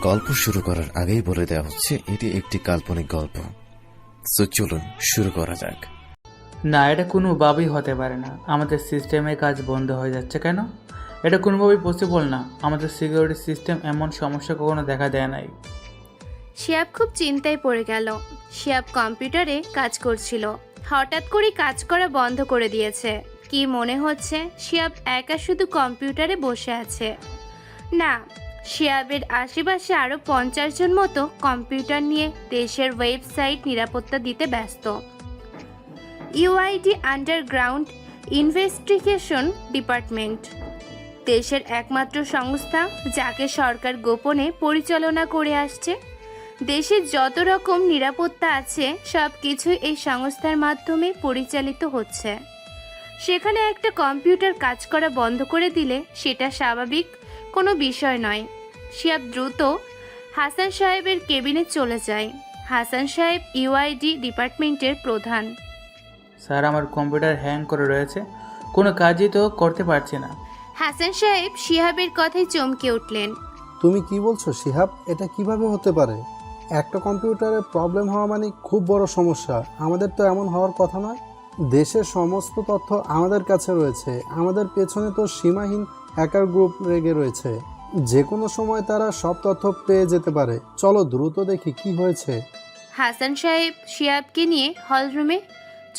গল্প শুরু করার আগেই বলে দেওয়া হচ্ছে এটি একটি কাল্পনিক গল্প। সো চলুন শুরু করা যাক। না, এটা কোনোভাবেই হতে পারে না। আমাদের সিস্টেমের কাজ বন্ধ হয়ে যাচ্ছে কেন? এটা কোনোভাবেই পসিবল না। আমাদের সিকিউরিটি সিস্টেম এমন সমস্যা কখনো দেখা দেয় নাই। শিয়াব খুব চিন্তায় পড়ে গেল। শিয়াব কম্পিউটারে কাজ করছিল, হঠাৎ করে কাজ করা বন্ধ করে দিয়েছে। কি মনে হচ্ছে শিয়াব একা শুধু কম্পিউটারে বসে আছে? না, শিয়াবের আশেপাশে আরো 50 জন মতো কম্পিউটার নিয়ে দেশের ওয়েবসাইট নিরাপত্তা দিতে ব্যস্ত। ইউআইডি আন্ডারগ্রাউন্ড ইনভেস্টিগেশন ডিপার্টমেন্ট দেশের একমাত্র সংস্থা যাকে সরকার গোপনে পরিচালনা করে আসছে। দেশের যত রকম নিরাপত্তা আছে সব কিছুই এই সংস্থার মাধ্যমে পরিচালিত হচ্ছে। সেখানে একটা কম্পিউটার কাজ করা বন্ধ করে দিলে সেটা স্বাভাবিক কোনো বিষয় নয়। শিয়াব দ্রুত হাসান সাহেবের কেবিনে চলে যায়। হাসান সাহেব ইউআইডি ডিপার্টমেন্টের প্রধান। স্যার, আমার কম্পিউটার হ্যাং করে রয়েছে, কোনো কাজই তো করতে পারছি না। হাসান সাহেব শিহাবের কথায় চমকে উঠলেন। তুমি কি বলছো শিহাব? এটা কিভাবে হতে পারে? একটা কম্পিউটারে প্রবলেম হওয়া মানে খুব বড় সমস্যা। আমাদের তো এমন হওয়ার কথা নয়। দেশের সমস্ত তথ্য আমাদের কাছে রয়েছে। আমাদের পেছনে তো সীমাহীন হ্যাকার গ্রুপ রেগে রয়েছে। যে কোনো সময় তারা সব তথ্য পেয়ে যেতে পারে। চলো দ্রুত দেখি কি হয়েছে। হাসান সাহেব শিহাবকে নিয়ে হলরুমে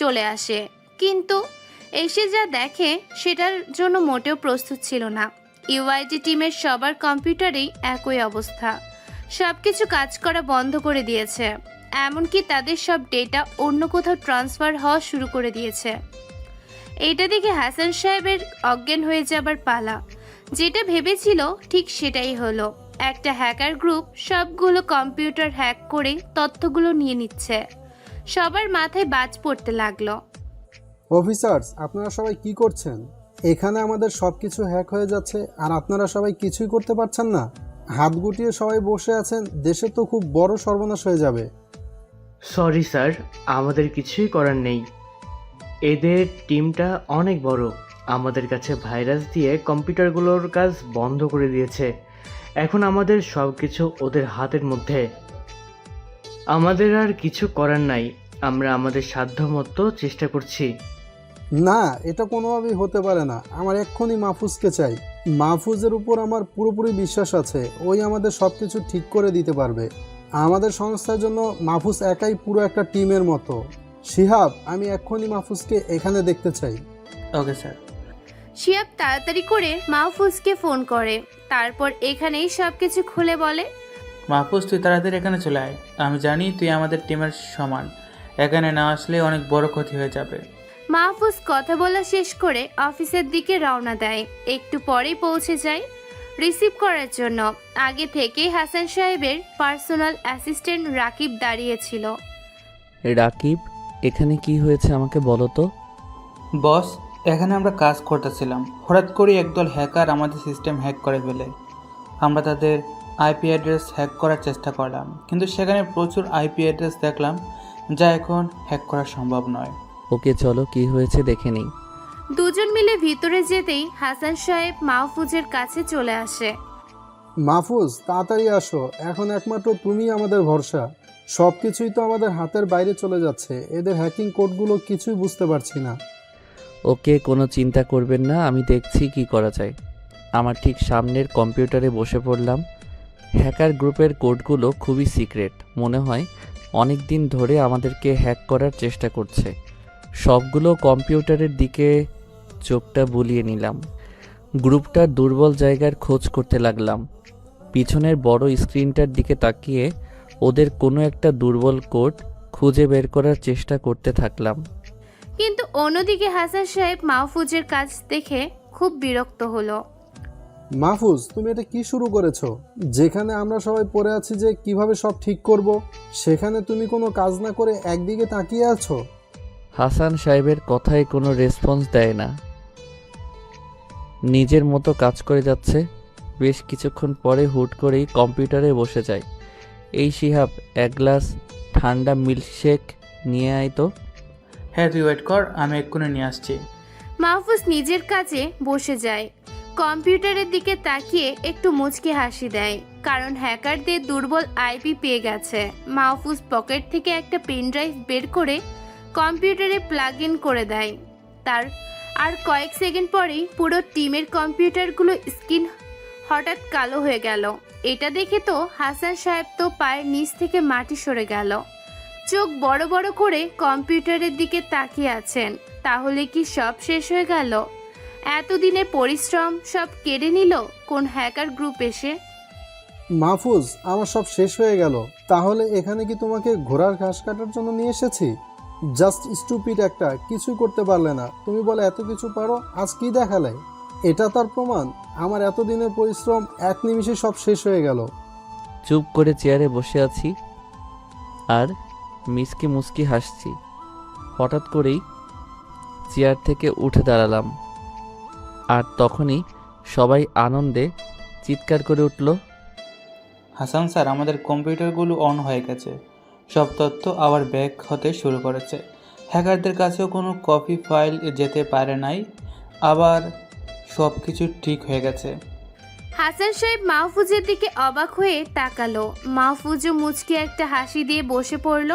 চলে আসে, কিন্তু এসে যা দেখে সেটার জন্য মোটেও প্রস্তুত ছিল না। ইউআইডি টিমের সবার কম্পিউটারেই একই অবস্থা। সব কিছু কাজ করা বন্ধ করে দিয়েছে, এমনকি তাদের সব ডেটা অন্য কোথাও ট্রান্সফার হওয়া শুরু করে দিয়েছে। এইটা দেখে হাসান সাহেবের অজ্ঞান হয়ে যাবার পালা। যেটা ভেবেছিল ঠিক সেটাই হলো। একটা হ্যাকার গ্রুপ সবগুলো কম্পিউটার হ্যাক করে তথ্যগুলো নিয়ে নিচ্ছে। সবার মাথায় বাজ পড়তে লাগলো। অফিসার্স, আপনারা সবাই কি করছেন? এখানে আমাদের সব কিছু হ্যাক হয়ে যাচ্ছে আর আপনারা সবাই কিছুই করতে পারছেন না। হাত গুটিয়ে সবাই বসে আছেন। দেশে তো খুব বড় সর্বনাশ হয়ে যাবে। সরি স্যার, আমাদের কিছুই করার নেই। এদের টিমটা অনেক বড়। আমাদের কাছে ভাইরাস দিয়ে কম্পিউটারগুলোর কাজ বন্ধ করে দিয়েছে। এখন আমাদের সব কিছু ওদের হাতের মধ্যে। আমাদের আর কিছু করার নাই। আমরা আমাদের সাধ্যমতো চেষ্টা করছি। না, এটা কোনোভাবেই হতে পারে না। আমার এক্ষুনি মাহফুজকে চাই। মাহফুজের উপর আমার পুরোপুরি বিশ্বাস আছে। ওই আমাদের সব কিছু ঠিক করে দিতে পারবে। আমাদের সংস্থার জন্য মাহফুজ একাই পুরো একটা টিমের মতো। শিহাব, আমি এক্ষুনি মাহফুজকে এখানে দেখতে চাই। Okay sir. শিহাব তাড়াতাড়ি করে মাহফুজকে ফোন করে, তারপর এখানেই সব কিছু খুলে বলে। মাহফুজ, তুই তাড়াতাড়ি এখানে চলে আয়। আমি জানি তুই আমাদের টিমের সমান। এখানে না আসলে অনেক বড় ক্ষতি হয়ে যাবে। মাহফুজ কথা বলা শেষ করে অফিসের দিকে রওনা দেয়। একটু পরেই পৌঁছে যায় রিসিভ করার জন্য। আগে থেকেই হাসান সাহেবের পার্সোনাল অ্যাসিস্ট্যান্ট রাকিব দাঁড়িয়েছিল। রাকিব, এখানে কি হয়েছে আমাকে বলো তো। বস, এখানে আমরা কাজ করতেছিলাম, হঠাৎ করে একদল হ্যাকার আমাদের সিস্টেম হ্যাক করে ফেলে। আমরা তাদের আইপি অ্যাড্রেস হ্যাক করার চেষ্টা করলাম, কিন্তু সেখানে প্রচুর আইপি অ্যাড্রেস দেখলাম যা এখন হ্যাক করা সম্ভব নয়। ওকে চলো, কি হয়েছে দেখে নিই। দুজন মিলে ভিতরে যেতেই হাসান সাহেব মাহফুজের কাছে চলে আসে। মাহফুজ, তাড়াতাড়ি আসো। এখন একমাত্র তুমিই আমাদের ভরসা। সব কিছুই তো আমাদের হাতের বাইরে চলে যাচ্ছে। এদের হ্যাকিং কোডগুলো কিছুই বুঝতে পারছি না। ওকে, কোনো চিন্তা করবেন না, আমি দেখছি কি করা যায়। আমার ঠিক সামনের কম্পিউটারে বসে পড়লাম। হ্যাকার গ্রুপের কোডগুলো খুবই সিক্রেট। মনে হয় অনেক দিন ধরে আমাদেরকে হ্যাক করার চেষ্টা করছে। সবগুলো কম্পিউটারের দিকে চোখটা বুলিয়ে নিলাম। গ্রুপটার দুর্বল জায়গার খোঁজ করতে লাগলাম। পিছনের বড় স্ক্রিনটার দিকে তাকিয়ে ওদের কোনো একটা দুর্বল কোড খুঁজে বের করার চেষ্টা করতে থাকলাম। কিন্তু অন্যদিকে হাসান সাহেব মাহফুজের কাজ দেখে খুব বিরক্ত হলো। মাহফুজ, তুমি এটা কি শুরু করেছো? যেখানে আমরা সবাই পড়ে আছি যে কিভাবে সব ঠিক করব, সেখানে তুমি কোনো কাজ না করে একদিকে তাকিয়ে আছো। হাসান সাহেবের কথায় কোনো রেসপন্স দেয় না, নিজের মতো কাজ করে যাচ্ছে। বেশ কিছুক্ষণ পরে হুট করেই কম্পিউটারে বসে যায়। এই শিহাব, এক গ্লাস ঠান্ডা মিল্কশেক নিয়ে আয় তো। হ্যাঁ, তুই ওয়েট কর, আমি এক্ষুনি নিয়ে আসছি। মাহফুজ নিজের কাজে বসে যায়। কম্পিউটারের দিকে তাকিয়ে একটু মুচকি হাসি দেয়, কারণ হ্যাকারদের দুর্বল আইপি পেয়ে গেছে। মাহফুজ পকেট থেকে একটা পেন ড্রাইভ বের করে কম্পিউটারে প্লাগ ইন করে দেয়। তার আর কয়েক সেকেন্ড পরেই পুরো টিমের কম্পিউটারগুলো স্ক্রিন হঠাৎ কালো হয়ে গেল। এটা দেখে তো হাসান সাহেব তো পায়ের নিচ থেকে মাটি সরে গেল। চোখ বড় বড় করে কম্পিউটারের দিকে তাকিয়ে আছেন। তাহলে কি সব শেষ হয়ে গেল? এতদিনের পরিশ্রম সব কেড়ে নিল কোন হ্যাকার গ্রুপ এসে? মাহফুজ, আমার সব শেষ হয়ে গেল। তাহলে এখানে কি তোমাকে ঘোড়ার ঘাস কাটার জন্য নিয়ে এসেছি? জাস্ট স্টুপিড একটা, কিছু করতে পারলে না। তুমি বলে এত কিছু পারো, আজ কি দেখালে? এটা তার প্রমাণ আমার এতদিনের পরিশ্রম এক নিমিষে সব শেষ হয়ে গেল। চুপ করে চেয়ারে বসে আছি আর মিসকি মুসকি হাসছি। হঠাৎ করেই চেয়ার থেকে উঠে দাঁড়ালাম, আর তখনই সবাই আনন্দে চিৎকার করে উঠল, হাসান স্যার, আমাদের কম্পিউটারগুলো অন হয়ে গেছে। সব তথ্য আবার ব্যাক হতে শুরু করেছে। হ্যাকারদের কাছেও কোনো কপি ফাইল যেতে পারে নাই। আবার সব কিছু ঠিক হয়ে গেছে। হাসান সাহেব মাহফুজের দিকে অবাক হয়ে তাকালো। মাহফুজও মুচকি একটা হাসি দিয়ে বসে পড়ল।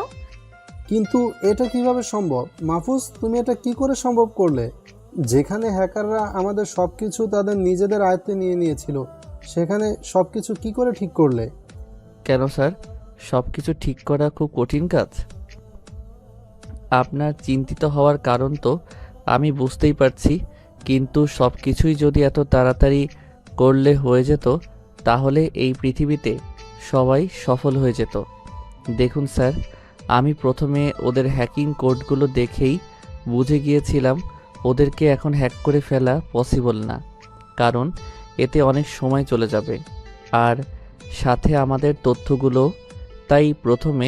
কিন্তু এটা কিভাবে সম্ভব? মাহফুজ, তুমি এটা কি করে সম্ভব করলে? যেখানে হ্যাকাররা আমাদের সব কিছু তাদের নিজেদের আয়ত্তে নিয়ে নিয়েছিল, সেখানে সব কিছু কি করে ঠিক করলে? কেন স্যার, সব কিছু ঠিক করা খুব কঠিন কাজ? আপনার চিন্তিত হওয়ার কারণ তো আমি বুঝতেই পারছি, কিন্তু সব কিছুই যদি এত তাড়াতাড়ি করলে হয়ে যেত, তাহলে এই পৃথিবীতে সবাই সফল হয়ে যেত। দেখুন স্যার, আমি প্রথমে ওদের হ্যাকিং কোডগুলো দেখেই বুঝে গিয়েছিলাম ওদেরকে এখন হ্যাক করে ফেলা পসিবল না, কারণ এতে অনেক সময় চলে যাবে, আর সাথে আমাদের তথ্যগুলো। তাই প্রথমে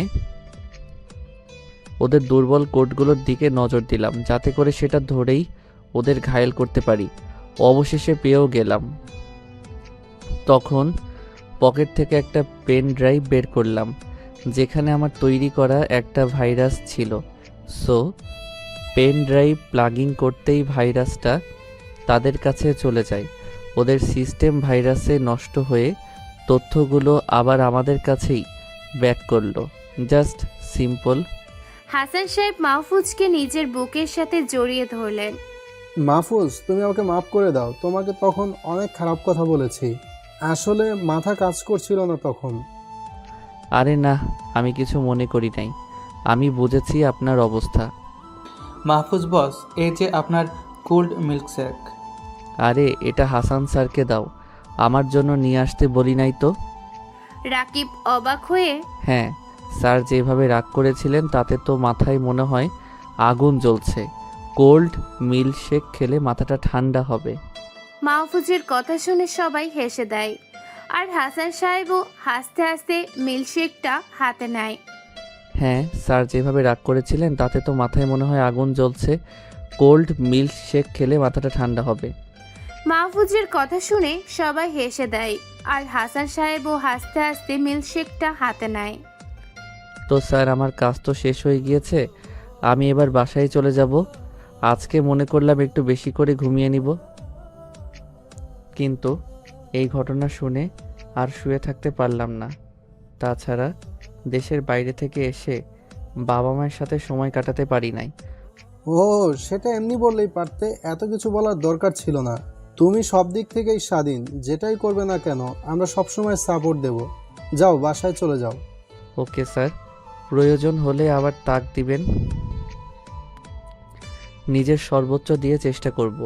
ওদের দুর্বল কোডগুলোর দিকে নজর দিলাম, যাতে করে সেটা ধরেই ওদের ঘায়েল করতে পারি। অবশেষে পেয়েও গেলাম। তখন পকেট থেকে একটা পেন ড্রাইভ বের করলাম, যেখানে আমার তৈরি করা একটা ভাইরাস ছিল। সো পেন ড্রাইভ প্লাগিং করতেই ভাইরাসটা তাদের কাছে চলে যায়। ওদের সিস্টেম ভাইরাসে নষ্ট হয়ে তথ্যগুলো আবার আমাদের কাছেই ব্যাক করলো। Just simple. হাসান সাহেব মাহফুজকে নিজের বুকের সাথে জড়িয়ে ধরলেন। মাহফুজ, তুমি আমাকে মাফ করে দাও। তোমাকে তখন অনেক খারাপ কথা বলেছি। আসলে মাথা কাজ করছিল না তখন। আরে না, আমি কিছু মনে করি নাই। আমি বুঝেছি আপনার অবস্থা। মাহফুজ বস, এই যে আপনার কোল্ড মিল্কশেক। আরে এটা হাসান স্যারকে দাও, আমার জন্য নিয়ে আসতে বলি নাই তো? রাকিব অবাক হয়ে, হ্যাঁ, স্যার যেভাবে রাগ করেছিলেন তাতে তো মাথায় মনে হয় আগুন জ্বলছে। কোল্ড মিল্কশেক খেলে মাথাটা ঠান্ডা হবে। মাহফুজের কথা শুনে সবাই হেসে দেয়, আর হাসান সাহেবও হাসতে হাসতে মিল্কশেকটা হাতে নেয়। হ্যাঁ, স্যার যেভাবে রাগ করেছিলেন তাতে তো মাথায় মনে হয় আগুন জ্বলছে। কোল্ড মিল্কশেক খেলে মাথাটা ঠান্ডা হবে। মাহফুজের কথা শুনে সবাই হেসে দেয়, আর হাসান সাহেবও হাসতে হাসতে মিল্কশেকটা হাতে নেয়। তো স্যার, আমার কাজ তো শেষ হয়ে গিয়েছে, আমি এবার বাসায় চলে যাব। আজকে মনে করলাম একটু বেশি করে ঘুমিয়ে নিব, কিন্তু এই ঘটনা শুনে আর শুয়ে থাকতে পারলাম না। তাছাড়া দেশের বাইরে থেকে এসে বাবা মায়ের সাথে সময় কাটাতে পারি নাই। ও, সেটা এমনি বললেই পারতে, এত কিছু বলার দরকার ছিল না। তুমি সব দিক থেকেই স্বাধীন, যেটাই করবে না কেন আমরা সবসময় সাপোর্ট দেব। যাও, বাসায় চলে যাও। ওকে স্যার, প্রয়োজন হলে আবার তাক দিবেন। নিজের সর্বোচ্চ দিয়ে চেষ্টা করব।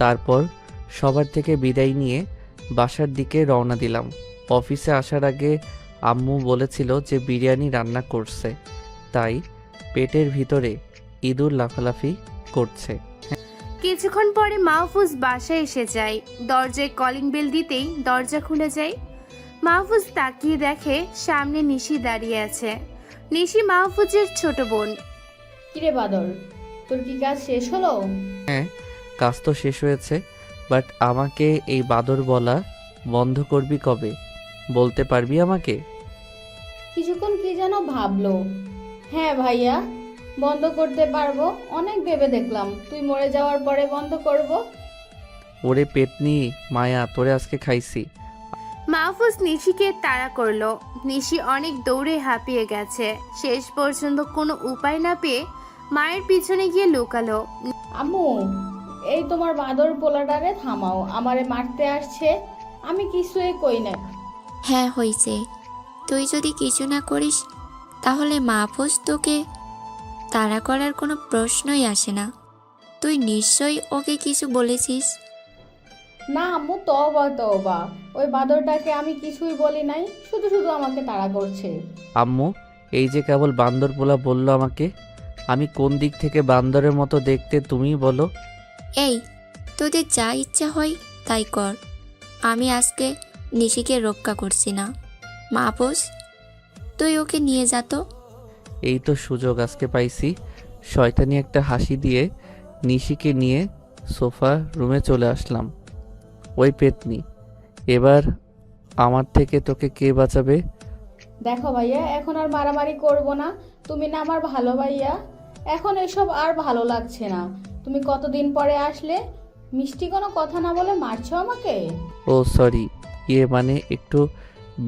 তারপর সবার থেকে বিদায় নিয়ে বাসার দিকে রওনা দিলাম। অফিসে আসার আগে আম্মু বলেছিল যে বিরিয়ানি রান্না করছে, তাই পেটের ভিতরে ইঁদুর লাফালাফি করছে। কিছুক্ষণ পরে মাহফুজ বাসায় এসে যায়। দরজায় কলিং বেল দিতেই দরজা খুলে যায়। মাহফুজ তাকিয়ে দেখে সামনে নিশি দাঁড়িয়ে আছে। নিশি মাহফুজের ছোট বোন। কিরে বাদর, তোর কি কাজ শেষ হলো? হ্যাঁ, কাজ তো শেষ হয়েছে, বাট আমাকে এই বাদর বলা বন্ধ করবি কবে? বলতে পারবি আমাকে? কিছুক্ষণ কি যেন ভাবলো। হ্যাঁ ভাইয়া, বন্ধ করতে পারবো। অনেক ভেবে দেখলাম তুই মরে যাওয়ার পরে বন্ধ করব। ওরে পেতনি মায়া, তোরে আজকে খাইছি। মাহফুজ নিশিকে তাড়া করলো। নিশি অনেক দৌড়ে হাঁপিয়ে গেছে। শেষ পর্যন্ত কোনো উপায় না পেয়ে মায়ের পিছনে গিয়ে লুকালো। আম্মু, এই তোমার বাঁদর পোলাটারে থামাও, আমারে মারতে আসছে। আমি কিছুই কই না। হ্যাঁ হইছে, তুই যদি কিছু না করিস তাহলে মাহফুজ তোকে তাড়া করার কোনো প্রশ্নই আসে না। তুই নিশ্চয়ই ওকে কিছু বলেছিস। না আম্মু, তওবা তওবা, ওই বাঁদরটাকে আমি কিছুই বলি নাই, শুধু শুধু আমাকে তাড়া করছে। আম্মু, এই যে কেবল বান্দর পোলা বললো আমাকে, আমি কোন দিক থেকে বান্দরের মতো দেখতে তুমিই বলো। এই, তোদের যা ইচ্ছা হয় তাই কর, আমি আজকে নিশিকে রক্ষা করছি না। মাহফুজ, তুই ওকে নিয়ে যা তো। এই তো সুযোগ আজকে পাইছি। শয়তানি একটা হাসি দিয়ে নিশিকে নিয়ে সোফা রুমে চলে আসলাম। ওই পেতনি, এবার আমার থেকে তোকে কে বাঁচাবে? দেখো ভাইয়া, এখন আর মারামারি করব না। তুমি না আমার ভালো ভাইয়া, এখন এসব আর ভালো লাগছে না। তুমি কতদিন পরে আসলে, মিষ্টি কোনো কথা না বলে মারছো আমাকে। ও সরি, মানে একটু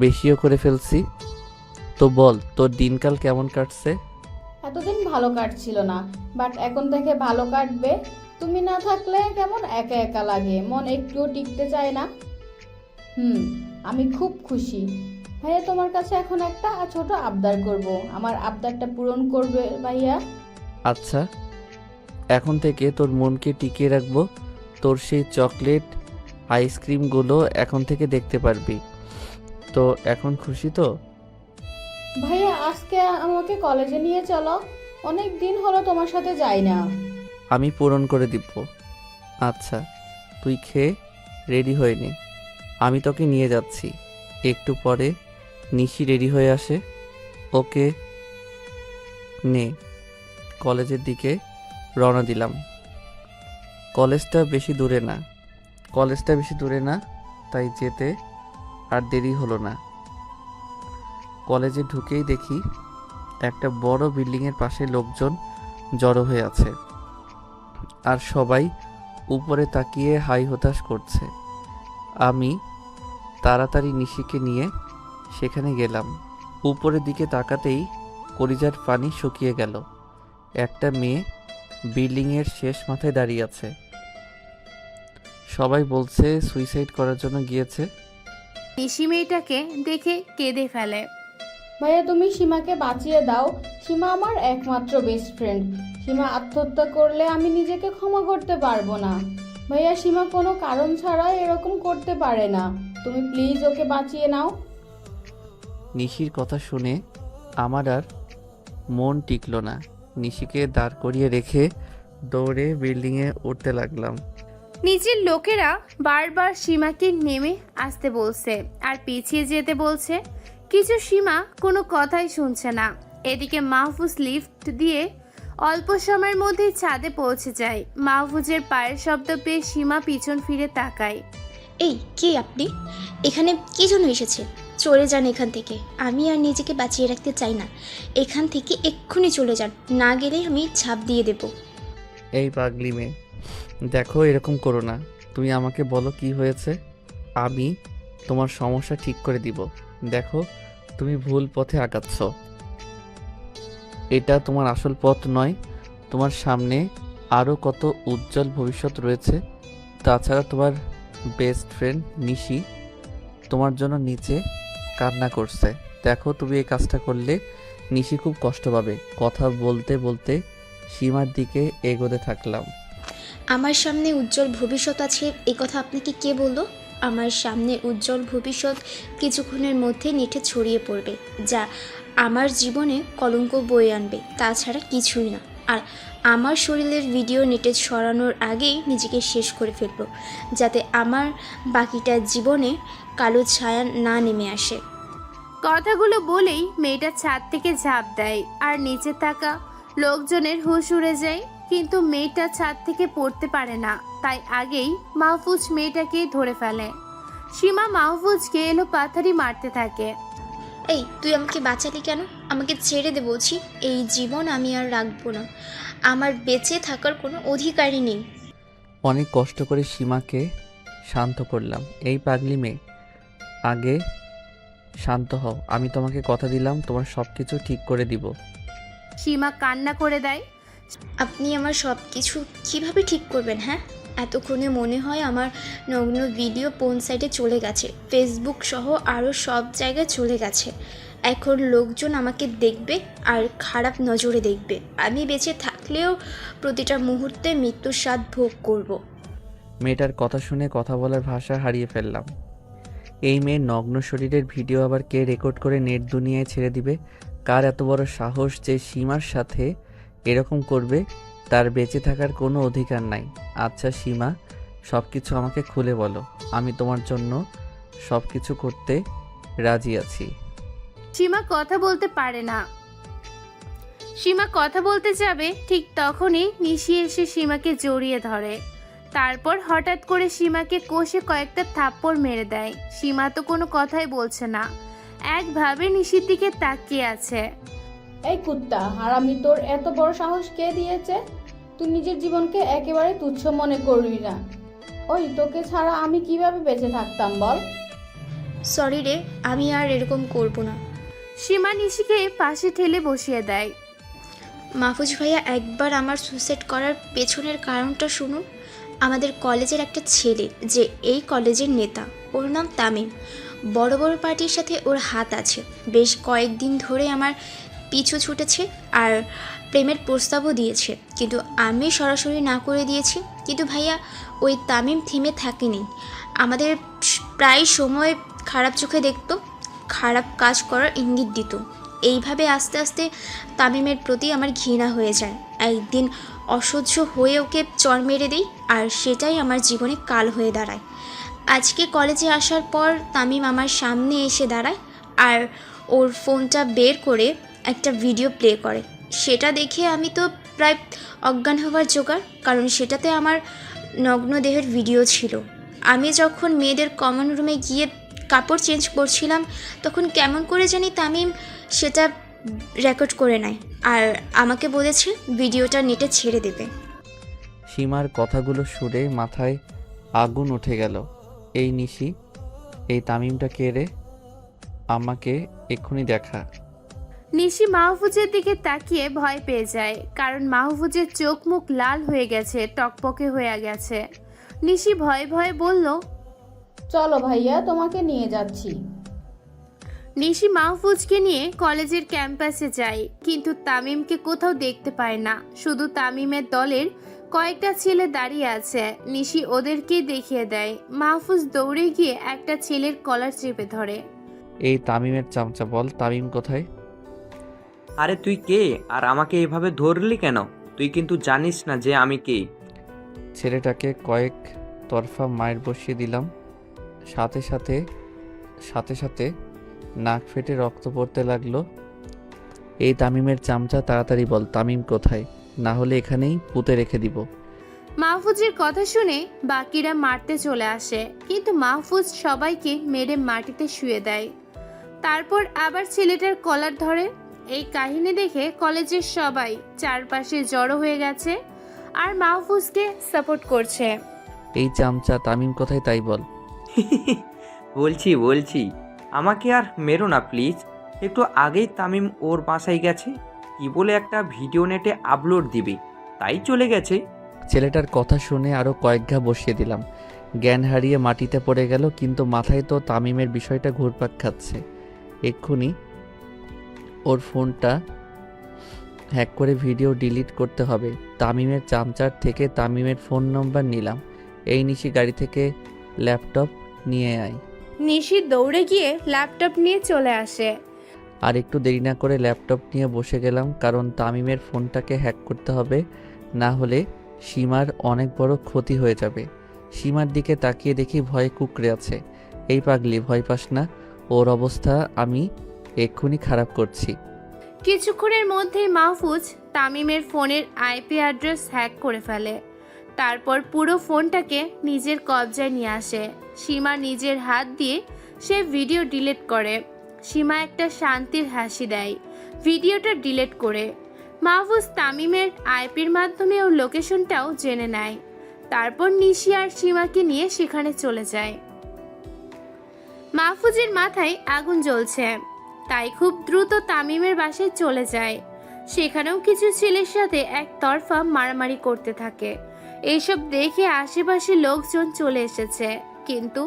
বেশিও করে ফেলছি। তো বল, তোর দিনকাল কেমন কাটছে? এতদিন ভালো কাটছিল না, বাট এখন থেকে ভালো কাটবে। তুমি না থাকলে কেমন একা একা লাগে, মন একটুও টিকতে চায় না। আমি খুব খুশি ভাইয়া। তোমার কাছে এখন একটা ছোট আবদার করব, আমার আবদারটা পূরণ করবে ভাইয়া? আচ্ছা, এখন থেকে তোর মনকে টিকিয়ে রাখবো। তোর সেই চকলেট আইসক্রিমগুলো এখন থেকে দেখতে পারবি। তো এখন খুশি তো? ভাইয়া, আজকে আমাকে কলেজে নিয়ে চলো, অনেক দিন হলো তোমার সাথে যাই না। আমি পূরণ করে দিব। আচ্ছা, তুই খেয়ে রেডি হয়ে নে, আমি তোকে নিয়ে যাচ্ছি। একটু পরে নিশি রেডি হয়ে আসে। ওকে নে, কলেজের দিকে রওনা দিলাম। কলেজটা বেশি দূরে না, তাই যেতে আর দেরি হলো না। কলেজে ঢুকেই দেখি একটা বড় বিল্ডিংয়ের পাশে লোকজন জড়ো হয়ে আছে, আর সবাই উপরে তাকিয়ে হাই হতাশ করছে। আমি তাড়াতাড়ি নিশিকে নিয়ে সেখানে গেলাম। উপরের দিকে তাকাতেই কলিজার পানি শুকিয়ে গেল। একটা মেয়ে বিল্ডিংয়ের শেষ মাথায় দাঁড়িয়ে আছে। সবাই বলছে সুইসাইড করার জন্য গিয়েছে। নিশি মেয়েটাকে দেখে কেঁদে ফেলে। ভাইয়া, তুমি সীমাকে বাঁচিয়ে দাও। সীমা আমার একমাত্র বেস্ট ফ্রেন্ড। সীমা আত্মহত্যা করলে আমি নিজেকে ক্ষমা করতে পারবো না। ভাইয়া, সীমা কোনো কারণ ছাড়া এরকম করতে পারে না। তুমি প্লিজ ওকে বাঁচিয়ে নাও। নিশির কথা শুনে আমার আর মন টিকল না। নিশিকে দাঁড় করিয়ে রেখে দৌড়ে বিল্ডিংয়ে উঠতে লাগলাম। নিজের লোকেরা বারবার সীমাকে নেমে আসতে বলছে আর পিছিয়ে যেতে বলছে, কিছু সীমা কোনো কথাই শুনছে না। এদিকে মাহফুজ লিফট দিয়ে অল্প সময়ের মধ্যেই ছাদে পৌঁছে যায়। মাহফুজের পায়ের শব্দ পেয়ে সীমা পিছন ফিরে তাকায়। এই, কে আপনি? এখানে কি জন্য এসেছেন? চলে যান এখান থেকে, আমি আর নিজেকে বাঁচিয়ে রাখতে চাই না। এখান থেকে এক্ষুনি চলে যান, না গেলে আমি ঝাঁপ দিয়ে দেব। এই পাগলি মেয়ে, দেখো এরকম করো না। তুমি আমাকে বলো কি হয়েছে, আমি তোমার সমস্যা ঠিক করে দিব। দেখো, তুমি ভুল পথে আগাচ্ছ। এটা তোমার আসল পথ নয়। তোমার সামনে আরও কত উজ্জ্বল ভবিষ্যৎ রয়েছে। তাছাড়া তোমার বেস্ট ফ্রেন্ড নিশি তোমার জন্য নিচে কান্না করছে। দেখো, তুমি এই কাজটা করলে নিশি খুব কষ্ট পাবে। কথা বলতে বলতে সীমার দিকে এগোতে থাকলাম। আমার সামনে উজ্জ্বল ভবিষ্যৎ আছে, এই কথা আপনাকে কে বললো? আমার সামনে উজ্জ্বল ভবিষ্যৎ কিছুক্ষণের মধ্যে নেটে ছড়িয়ে পড়বে, যা আমার জীবনে কলঙ্ক বয়ে আনবে, তাছাড়া কিছুই না। আর আমার শরীরের ভিডিও নেটে ছড়ানোর আগেই নিজেকে শেষ করে ফেলবো, যাতে আমার বাকিটা জীবনে কালো ছায়া না নেমে আসে। কথাগুলো বলেই মেয়েটা ছাদ থেকে ঝাঁপ দেয় আর নিচে থাকা লোকজনের হুঁশ উড়ে যায়। কিন্তু মেয়েটা ছাদ থেকে পড়তে পারে না, তাই আগেই মাহফুজ মেয়েটাকে ধরে ফেলে। সীমা মাহফুজকে এলো পাথারি মারতে থাকে। এই, তুই আমাকে বাঁচালি কেন? আমাকে ছেড়ে দে বলছি। এই জীবন আমি আর রাখবো না, আমার বেঁচে থাকার কোনো অধিকারই নেই। অনেক কষ্ট করে সীমাকে শান্ত করলাম। এই পাগলি মেয়ে, আগে শান্ত হও। আমি তোমাকে কথা দিলাম তোমার সব কিছু ঠিক করে দিব। সীমা কান্না করে দেয়। আপনি আমার সব কিছু কীভাবে ঠিক করবেন? হ্যাঁ, এতক্ষণে মনে হয় আমার নগ্ন ভিডিও কোন সাইটে চলে গেছে, ফেসবুক সহ আরও সব জায়গায় চলে গেছে। এখন লোকজন আমাকে দেখবে আর খারাপ নজরে দেখবে। আমি বেঁচে থাকলেও প্রতিটা মুহূর্তে মৃত্যুর স্বাদ ভোগ করব। মেয়েটার কথা শুনে কথা বলার ভাষা হারিয়ে ফেললাম। এই মেয়ের নগ্ন শরীরের ভিডিও আবার কে রেকর্ড করে নেট দুনিয়ায় ছেড়ে দিবে? কার এত বড় সাহস যে সীমার সাথে এরকম করবে? তার বেঁচে থাকার কোনো অধিকার নাই। আচ্ছা সীমা, সব কিছু আমাকে খুলে বলো। আমি তোমার জন্য সব কিছু করতে রাজি আছি। সীমা কথা বলতে পারে না। সীমা কথা বলতে যাবে ঠিক তখনই নিশি এসে সীমাকে জড়িয়ে ধরে। তারপর হঠাৎ করে সীমাকে কষে কয়েকটা থাপ্পড় মেরে দেয়। সীমা তো কোনো কথাই বলছে না, একভাবে নিশির দিকে তাকিয়ে আছে। এই কুত্তা হারামি, তোর এত বড় সাহস কে দিয়েছে? তুই নিজের জীবনকে একেবারে তুচ্ছ মনে করবি না। ওই তোকে ছাড়া আমি কিভাবে বেঁচে থাকতাম বল? সরি রে, আমি আর এরকম করব না। সীমা নিশিকে পাশে ঠেলে বসিয়ে দেয়। মাহফুজ ভাইয়া, একবার আমার সুইসাইড করার পেছনের কারণটা শুনুন। আমাদের কলেজের একটা ছেলে, যে এই কলেজের নেতা, ওর নাম তামিম। বড় বড় পার্টির সাথে ওর হাত আছে। বেশ কয়েকদিন ধরে আমার পিছু ছুটেছে আর প্রেমের প্রস্তাবও দিয়েছে, কিন্তু আমি সরাসরি না করে দিয়েছি। কিন্তু ভাইয়া, ওই তামিম থিমে থাকেনি। আমাদের প্রায় সময় খারাপ চোখে দেখতো, খারাপ কাজ করার ইঙ্গিত দিত। এইভাবে আস্তে আস্তে তামিমের প্রতি আমার ঘৃণা হয়ে যায়। একদিন অসহ্য হয়ে ওকে চড় মেরে দিই, আর সেটাই আমার জীবনে কাল হয়ে দাঁড়ায়। আজকে কলেজে আসার পর তামিম আমার সামনে এসে দাঁড়ায় আর ওর ফোনটা বের করে একটা ভিডিও প্লে করে। সেটা দেখে আমি তো প্রায় অজ্ঞান হওয়ার জোগাড়, কারণ সেটাতে আমার নগ্ন দেহের ভিডিও ছিল। আমি যখন মেয়েদের কমন রুমে গিয়ে কাপড় চেঞ্জ করছিলাম, তখন কেমন করে জানি তামিম সেটা রেকর্ড করে নেয় আর আমাকে বলেছে ভিডিওটা নেটে ছেড়ে দেবে। সীমার কথাগুলো শুনে মাথায় আগুন উঠে গেল। এই নিশি, এই তামিমটা কে রে? আমাকে এক্ষুনি দেখা। নিশি মাহফুজের দিকে তাকিয়ে ভয় পেয়ে যায়, কারণ মাহফুজের চোখ মুখ লাল হয়ে গেছে, টকপকে হয়ে গেছে। নিশি ভয়ে ভয়ে বলল, চলো ভাইয়া, তোমাকে নিয়ে যাচ্ছি। নিশি মাহফুজকে নিয়ে কলেজের ক্যাম্পাসে যায়, কিন্তু তামিমকে কোথাও দেখতে পায় না। শুধু তামিমের দলের কয়েকটা ছেলে দাঁড়িয়ে আছে। নিশি ওদেরকে দেখিয়ে দেয়। মাহফুজ দৌড়ে গিয়ে একটা ছেলের কলার চেপে ধরে। এই তামিমের চামচা, বল তামিম কোথায়? আরে তুই কে আর আমাকে এভাবে ধরলি কেন? তুই কিন্তু জানিস না যে আমি কে। ছেলেটাকে কয়েক তরফা মায়ের বসিয়ে দিলাম। সাথে সাথে নাক ফেটে রক্ত পড়তে লাগলো। এই তামিমের চামচা, তাড়াতাড়ি বল তামিম কোথায়, না হলে এখানেই পুঁতে রেখে দিব। মাহফুজের কথা শুনে বাকিরা মারতে চলে আসে, কিন্তু মাহফুজ সবাইকে মেরে মাটিতে শুয়ে দেয়। তারপর আবার ছেলেটার কলার ধরে। এই কাহিনী দেখে কলেজের সবাই চারপাশে জড়ো হয়ে গেছে আর মাহফুজকে সাপোর্ট করছে। এই চামচা, তামিম কোথায় তাই বল। বলছি আমাকে আর মেরো না প্লিজ। একটু আগেই তামিম ওর বাসায় গেছে, কি বলে একটা ভিডিও নেটে আপলোড দিবে, তাই চলে গেছে। ছেলেটার কথা শুনে আরও কয়েক ঘা বসিয়ে দিলাম। জ্ঞান হারিয়ে মাটিতে পড়ে গেল, কিন্তু মাথায় তো তামিমের বিষয়টা ঘুরপাক খাচ্ছে। এক্ষুনি ওর ফোনটা হ্যাক করে ভিডিও ডিলিট করতে হবে। তামিমের চামচার থেকে তামিমের ফোন নম্বর নিলাম। এই নিশি, গাড়ি থেকে ল্যাপটপ নিয়ে আয়। নিশি দৌড়ে গিয়ে ল্যাপটপ নিয়ে চলে আসে। আর একটু দেরি না করে ল্যাপটপ নিয়ে বসে গেলাম, কারণ তামিমের ফোনটাকে হ্যাক করতে হবে, না হলে সীমার অনেক বড় ক্ষতি হয়ে যাবে। সীমার দিকে তাকিয়ে দেখি ভয়ে কুঁকড়ে আছে। এই পাগলি, ভয় পাস না, ওর অবস্থা আমি এক্ষুনি খারাপ করছি। কিছুক্ষণের মধ্যেই মাহফুজ তামিমের ফোনের আইপি অ্যাড্রেস হ্যাক করে ফেলে। তারপর পুরো ফোনটাকে নিজের কবজায় নিয়ে আসে। সীমা নিজের হাত দিয়ে সে ভিডিও ডিলিট করে। সীমা একটা শান্তির হাসি দেয় ভিডিওটা ডিলিট করে। মাহফুজ তামিমের আইপির মাধ্যমে ওর লোকেশনটাও জেনে নেয়। তারপর নিশি আর সীমাকে নিয়ে সেখানে চলে যায়। মাহফুজের মাথায় আগুন জ্বলছে, তাই খুব দ্রুত তামিমের বাসায় চলে যায়। সেখানেও কিছু ছেলের সাথে একতরফা মারামারি করতে থাকে। এইসব দেখে আশেপাশে লোকজন চলে এসেছে, কিন্তু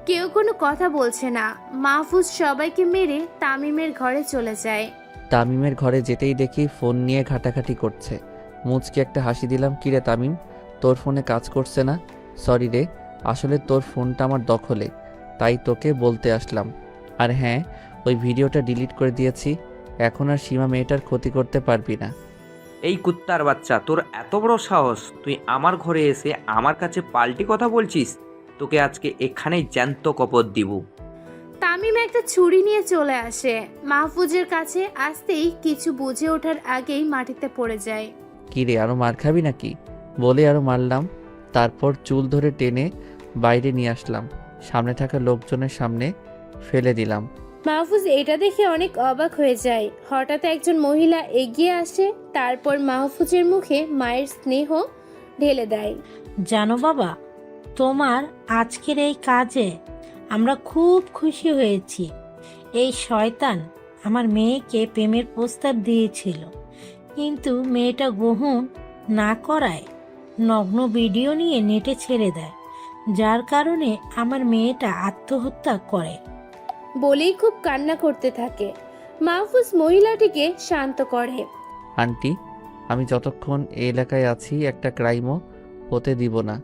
কেউ কোনো কথা বলছে না। মাহফুজ সবাইকে মেরে তামিমের ঘরে চলে যায়। তামিমের ঘরে যেতেই দেখি ফোন নিয়ে ঘাটাঘাটি করছে। মুচকি একটা হাসি দিলাম, কিরে তামিম, তোর ফোনে কাজ করছে না? সরি রে, আসলে তোর ফোনটা আমার দখলে, তাই তোকে বলতে আসলাম। আর হ্যাঁ, ওই ভিডিওটা ডিলিট করে দিয়েছি, এখন আর সীমা মেয়েটার ক্ষতি করতে পারবি না। এই কুত্তার বাচ্চা, তোর এত বড় সাহস, তুই আমার ঘরে এসে আমার কাছে পাল্টি কথা বলছিস? তোকে আজকে এখানেই জ্যান্ত কপর দিব। তামিম একটা ছুরি নিয়ে চলে আসে। মাহফুজের কাছে আসতেই কিছু বুঝে ওঠার আগেই মাটিতে পড়ে যায়। কিরে, আরও মার খাবি নাকি? বলে আরও মারলাম, তারপর চুল ধরে টেনে বাইরে নিয়ে আসলাম, সামনে থাকা লোকজনের সামনে ফেলে দিলাম। মাহফুজ এটা দেখে অনেক অবাক হয়ে যায়। হঠাৎ একজন মহিলা এগিয়ে আসে, তারপর মাহফুজের মুখে মায়ের স্নেহ ঢেলে দেয়। জানো বাবা, তোমার আজকের এই কাজে আমরা খুব খুশি হয়েছি। এই শয়তান আমার মেয়েকে প্রেমের প্রস্তাব দিয়েছিল, কিন্তু মেয়েটা গ্রহণ না করায় নগ্ন ভিডিও নিয়ে নেটে ছেড়ে দেয়, যার কারণে আমার মেয়েটা আত্মহত্যা করে। বলেই খুব কান্না করতে থাকে। মাহফুজ মহিলাটিকে শান্ত করে। আন্টি, আমি যতক্ষণ এই এলাকায় আছি একটা ক্রাইমও হতে দিব না।